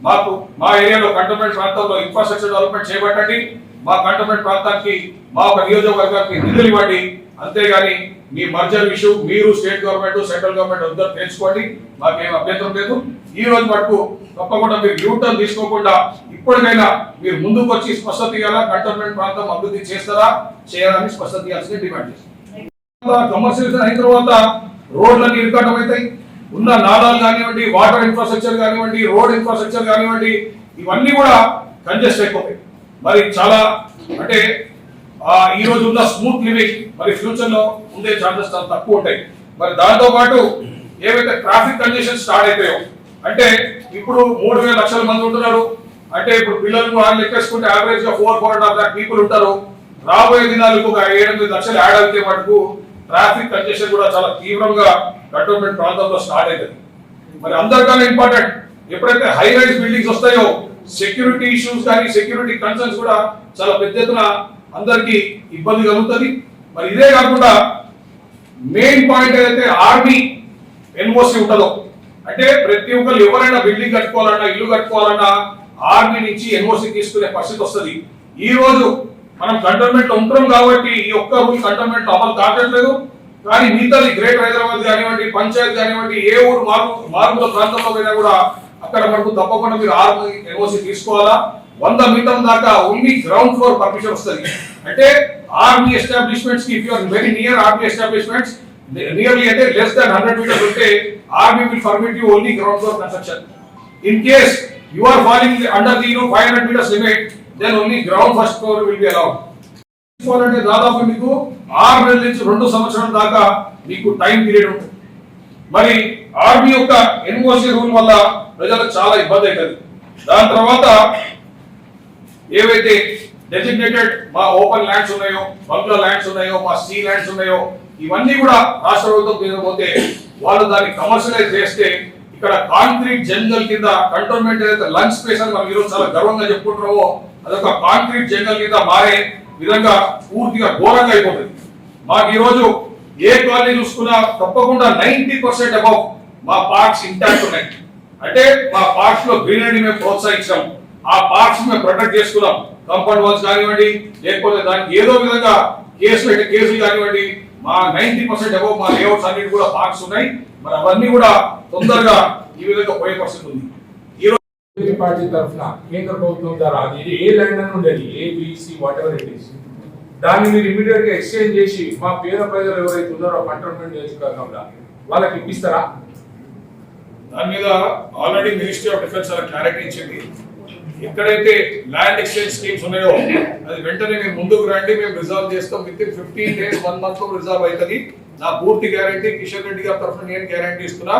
[SPEAKER 3] మాకు మా ఏరియాలో కంటోన్మెంట్ ప్రాంతంలో ఇన్ఫ్రాస్ట్రక్చర్ డెవలప్మెంట్ చేపట్టండి, మా కంటోన్మెంట్ ప్రాంతానికి మా ఒక నియోజకవర్గానికి నిధులు ఇవ్వండి. అంతేగాని మీ మర్జర్ ఇష్యూ మీరు స్టేట్ గవర్నమెంట్ సెంట్రల్ గవర్నమెంట్ అందరూ తెలుసుకోండి, మాకేం అభ్యంతరం లేదు. ఈ రోజు మటుకు తప్పకుండా మీరు యూటర్న్ తీసుకోకుండా ఇప్పటికైనా మీరు ముందుకు వచ్చి స్పష్టత ఇవ్వాలా, కంటోన్మెంట్ ప్రాంతం అభివృద్ధి చేస్తారా చేయాలని స్పష్టత ఇవ్వాల్సిన డిమాండ్ చేస్తాం. కమర్షియల్ అయిన తర్వాత రోడ్లన్నీ ఇరుకటం అవుతాయి. ఉన్న నాలాలు కానివ్వండి, వాటర్ ఇన్ఫ్రాస్ట్రక్చర్ కానివ్వండి, రోడ్ ఇన్ఫ్రాస్ట్రక్చర్ కానివ్వండి, ఇవన్నీ కూడా కంజెస్ట్ అయిపోతాయి. మరి చాలా అంటే ఈ రోజు ఉన్న స్మూత్ లివింగ్ మరి ఫ్యూచర్ లో ఉండే ఛాన్సెస్ చాలా తక్కువ ఉంటాయి. మరి దాంతో పాటు ఏవైతే ట్రాఫిక్ కంజెషన్ స్టార్ట్ అయిపోయాయో, అంటే ఇప్పుడు 3,000 లక్షల మంది ఉంటున్నారు. అంటే ఇప్పుడు పిల్లలకు వాళ్ళు లెక్కేసుకుంటే యావరేజ్ గా 4.5 lakh పీపుల్ ఉంటారు. రాబోయే దినాలకు ఒక 7-8 లక్షలు యాడ్ అయితే మటుకు ట్రాఫిక్ కంజెషన్ కూడా చాలా తీవ్రంగా కంటోన్మెంట్ ప్రాంతంలో స్టార్ట్ అవుతుంది. మరి అందరికన్నా ఇంపార్టెంట్, ఎప్పుడైతే హై రైజ్ బిల్డింగ్స్ వస్తాయో సెక్యూరిటీ ఇష్యూస్ కానీ సెక్యూరిటీ కన్సర్న్స్ కూడా చాలా పెద్ద ఎత్తున అందరికి ఇబ్బంది కలుగుతుంది. మరి ఇదే కాకుండా మెయిన్ పాయింట్ ఏదైతే ఆర్మీ ఎన్ఓసి ఉంటుందో, అంటే ప్రతి ఒక్కరు ఎవరైనా బిల్డింగ్ కట్టుకోవాలన్నా ఇల్లు కట్టుకోవాలన్నా ఆర్మీ నుంచి ఎన్ఓసి తీసుకునే పరిస్థితి వస్తుంది. ఈ రోజు మనం కంటోన్మెంట్ లో ఉంటాం కాబట్టి ఈ ఒక్క రూల్ కంటోన్మెంట్ అమలు కావట్లేదు. కానీ మిగతాది గ్రేటర్ హైదరాబాద్ కానివ్వండి, పంచాయత్ కానివ్వండి, ఏ ఊరు మార్పుల ప్రాంతంలో పోయినా కూడా అక్కడ మనకు తప్పకుండా మీరు ఎన్ఓసి తీసుకోవాలా. 100 మీటర్ల దాకా ఓన్లీ గ్రౌండ్ ఫ్లోర్ పర్మిషన్ వస్తుంది. అంటే ఆర్మీ ఎస్టాబ్లిష్మెంట్స్ కి if you are very near army establishments, nearly అంటే లెస్ దాన్ 100 meters ఉంటే army will permit you only ground floor construction. In case you are falling under the 500 meters limit, then only ground first floor will be allowed. అంటే దాదాపు మీకు 6 నెలల నుంచి 2 సంవత్సరాల దాకా మీకు టైం పీరియడ్ ఉంటుంది. మరి ఆర్మీ యొక్క ఎన్ఓసి రూల్ వల్ల ప్రజలకు చాలా ఇబ్బంది అవుతుంది. దాని తర్వాత ఏవైతే డెసిగ్నేటెడ్ మా ఓపెన్ ల్యాండ్స్ ఉన్నాయో, బంగ్లా ల్యాండ్స్ ఉన్నాయో, మా సీ ల్యాండ్స్ ఉన్నాయో, ఇవన్నీ కూడా రాష్ట్ర ప్రభుత్వం తీయకపోతే వాళ్ళు దాన్ని కమర్షియలైజ్ చేస్తే ఇక్కడ కాంక్రీట్ జంగల్ కింద కంటోన్మెంట్ ఏదైతే లంచ్ స్పేస్ అని మనం ఈరోజు చాలా గర్వంగా చెప్పుకుంటున్నామో అదొక కాంక్రీట్ జంగల్ కింద మారే విధంగా పూర్తిగా ఘోరంగా అయిపోతుంది. మాకు ఈరోజు ఏ కాలనీ చూసుకున్నా తప్పకుండా 90% అబౌవ్ మా పార్క్స్ ఇంటాక్ట్ ఉన్నాయి. అంటే మా పార్క్స్ లో గ్రీనరీ మేము ప్రోత్సహించాం, ఆ పార్క్స్ మేము ప్రొటెక్ట్ చేసుకున్నాం. కాంపౌండ్ వాల్స్ కానివ్వండి, లేకపోతే దానికి ఏదో విధంగా కేసులు కానివ్వండి, మా 90% అబౌవ్ మా లేఅవుట్స్ అన్నిటి కూడా పార్క్స్ ఉన్నాయి. మరి అవన్నీ కూడా తొందరగా ఈ విధంగా పోయే పరిస్థితి ఉంది.
[SPEAKER 5] పార్టీ తరఫున కేంద్ర ప్రభుత్వం ద్వారా అది ఏ ల్యాండ్ అని ఉండేది, ABC whatever it is, దాన్ని మీరు ఇమీడియట్ గా ఎక్స్చేంజ్ చేసి మా పేద ప్రజలు ఎవరైతే ఉన్నారో కంటోన్మెంట్ నియోజకవర్గంలో వాళ్ళకి ఇప్పిస్తారా?
[SPEAKER 3] దాని మీద ఆల్రెడీ మినిస్ట్రీ ఆఫ్ డిఫెన్స్ అలా క్లారిటీ ఇచ్చింది. ఎక్కడైతే ల్యాండ్ ఎక్స్చేంజ్ స్కీమ్స్ ఉన్నాయో అది వెంటనే మేము ముందుకు రండి, మేము రిజాల్వ్ చేస్తాం. విత్ ఇన్ 15 days 1 month లో రిజాల్వ్ అవుతుంది. నా పూర్తి గ్యారంటీ కిషన్ రెడ్డి గారి తరఫున నేను గ్యారంటీ ఇస్తున్నా.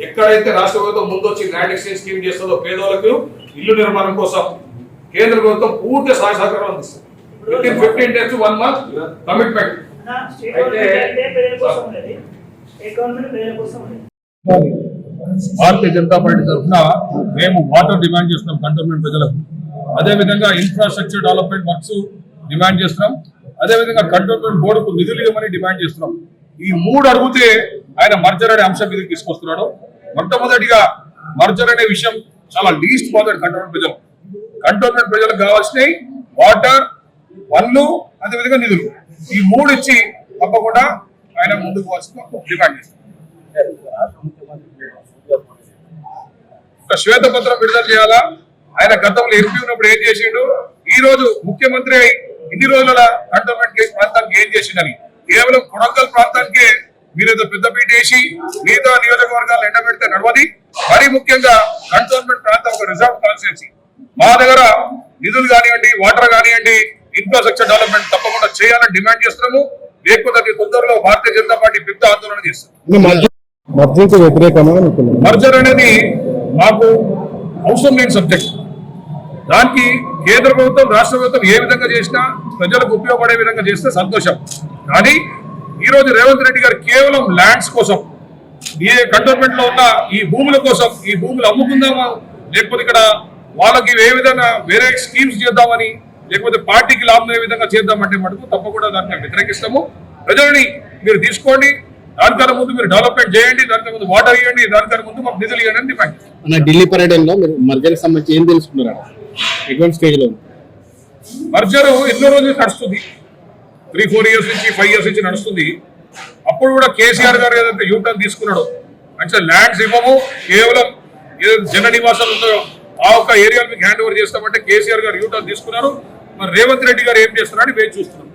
[SPEAKER 3] ఎక్కడైతే రాష్ట్ర ప్రభుత్వం ముందు వచ్చి ల్యాండ్ ఎక్స్చేంజ్ స్కీమ్ చేస్తుందో పేదోళ్ళకు ఇల్లు నిర్మాణం కోసం కేంద్ర ప్రభుత్వం పూర్తి సహాయ సహకారం అందిస్తుంది. With in 15 days to 1 month commitment. Bharatiya Janata party తరఫున మేము వాటర్ డిమాండ్ చేస్తున్నాం కంటోన్మెంట్ ప్రజలకు. అదే విధంగా ఇన్ఫ్రాస్ట్రక్చర్ డెవలప్మెంట్ వర్క్స్ డిమాండ్ చేస్తున్నాం. అదే విధంగా కంటోన్మెంట్ బోర్డుకు నిధులు ఇవ్వమని డిమాండ్ చేస్తున్నాం. ఈ 3 అడిగితే ఆయన మర్జర్ అనే అంశం మీదకి తీసుకొస్తున్నాడు. మొట్టమొదటిగా మర్జర్ అనే విషయం చాలా లీస్ట్ బాదర్డ్ కంటోన్మెంట్ ప్రజలకు కావాల్సినవి వాటర్, పన్ను, అదే విధంగా నిధులు. ఈ 3 ఇచ్చి తప్పకుండా ఆయన ముందుకు పోవాల్సిన డిమాండ్ చేస్తున్నాం. ఒక శ్వేతపత్రం విడుదల చేయాలా. ఆయన గతంలో ఎంపీ ఉన్నప్పుడు ఏం చేసిండు, ఈ రోజు ముఖ్యమంత్రి ఇన్ని రోజుల కంటోన్మెంట్ ప్రాంతానికి ఏం చేసిండని, కేవలం కొడంగల్ ప్రాంతానికే మీరేదో పెద్దపీట వేసి మిగతా నియోజకవర్గాలు ఎండబెడితే నడవది. మరీ ముఖ్యంగా కంటోన్మెంట్ ప్రాంతం ఒక రిజర్వ్ కాన్స్టిట్యున్సీ. మా దగ్గర నిధులు కానివ్వండి, వాటర్ కానివ్వండి, ఇన్ఫ్రాస్ట్రక్చర్ డెవలప్మెంట్ తప్పకుండా చేయాలని డిమాండ్ చేస్తున్నాము. లేకపోతే అతి తొందరలో భారతీయ జనతా పార్టీ పెద్ద ఆందోళన చేస్తుంది. మర్జర్ అనేది మాకు అవసరం లేని సబ్జెక్ట్. దానికి కేంద్ర ప్రభుత్వం, రాష్ట్ర ప్రభుత్వం ఏ విధంగా చేసినా ప్రజలకు ఉపయోగపడే విధంగా చేస్తే సంతోషం. కానీ ఈ రోజు రేవంత్ రెడ్డి గారు కేవలం ల్యాండ్స్ కోసం, ఈ కంటోన్మెంట్ లో ఉన్న ఈ భూముల కోసం, ఈ భూములు అమ్ముకుందామా, లేకపోతే ఇక్కడ వాళ్ళకి ఏ విధంగా వేరే స్కీమ్స్ చేద్దామని, లేకపోతే పార్టీకి లాభం ఏ విధంగా చేద్దామంటే మటుకు తప్పకుండా దాన్ని వ్యతిరేకిస్తాము. ప్రజల్ని మీరు తీసుకోండి, దానికన్నా ముందు మీరు డెవలప్మెంట్ చేయండి, దానికన్నా ముందు వాటర్ ఇవ్వండి, దానికన్నా ముందు మాకు నిధులు ఇవ్వండి అని డిమాండ్ చేస్తాం.
[SPEAKER 6] ఢిల్లీ పర్యటనలో మీరు మర్జర్ సంబంధించి ఏం తెలుసుకున్నారు? ఎటువంటి స్టేజ్ లో
[SPEAKER 3] మర్జర్ ఎన్నో రోజులు నడుస్తుంది, 3-4 years నుంచి 5 years నుంచి నడుస్తుంది. అప్పుడు కూడా కేసీఆర్ గారు ఏదైతే యూటర్న్ తీసుకున్నాడో, అంటే ల్యాండ్స్ ఇవ్వము, కేవలం ఏదైతే జన నివాసాలు ఉందో ఆ ఒక్క ఏరియా మీకు హ్యాండ్ ఓవర్ చేస్తామంటే కేసీఆర్ గారు యూటర్న్ తీసుకున్నారు. మరి రేవంత్ రెడ్డి గారు ఏం చేస్తున్నారని వేచి చూస్తున్నాం.